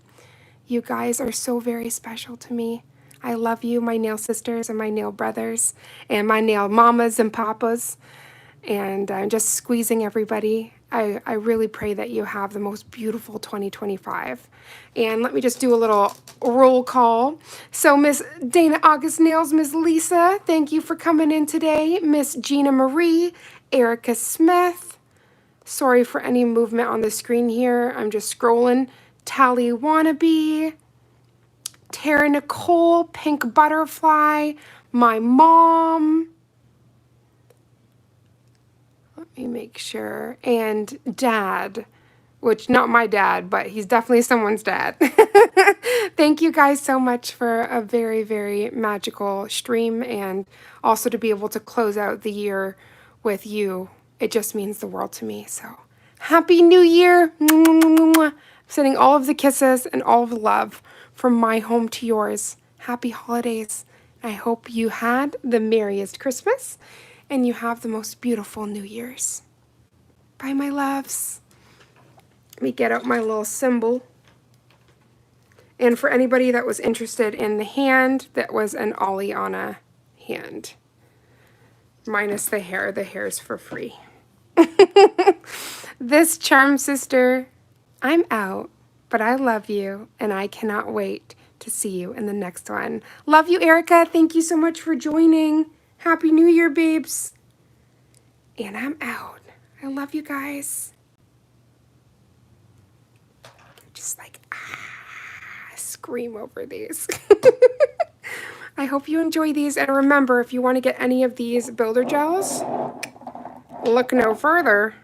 You guys are so very special to me. I love you, my nail sisters and my nail brothers and my nail mamas and papas. And I'm just squeezing everybody. I really pray that you have the most beautiful 2025. And let me just do a little roll call. So Miss Dana August Nails, Miss Lisa, thank you for coming in today. Miss Gina Marie, Erica Smith. Sorry for any movement on the screen here. I'm just scrolling. Tally Wannabe, Tara Nicole, Pink Butterfly, my mom. Let me make sure. And Dad, which not my dad, but he's definitely someone's dad. Thank you guys so much for a very, very magical stream and also to be able to close out the year with you. It just means the world to me. So Happy New Year. Sending all of the kisses and all of the love from my home to yours. Happy holidays. I hope you had the merriest Christmas and you have the most beautiful New Year's. Bye, my loves. Let me get out my little symbol. And for anybody that was interested in the hand, that was an Oleana hand. Minus the hair. The hair's for free. This charm sister, I'm out, but I love you, and I cannot wait to see you in the next one. Love you, Erica. Thank you so much for joining. Happy New Year, babes. And I'm out. I love you guys. Just like, scream over these. I hope you enjoy these. And remember, if you want to get any of these builder gels, look no further.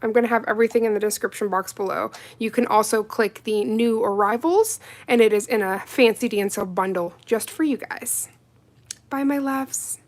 I'm going to have everything in the description box below. You can also click the new arrivals, and it is in a fancy dancer bundle just for you guys. Bye, my loves.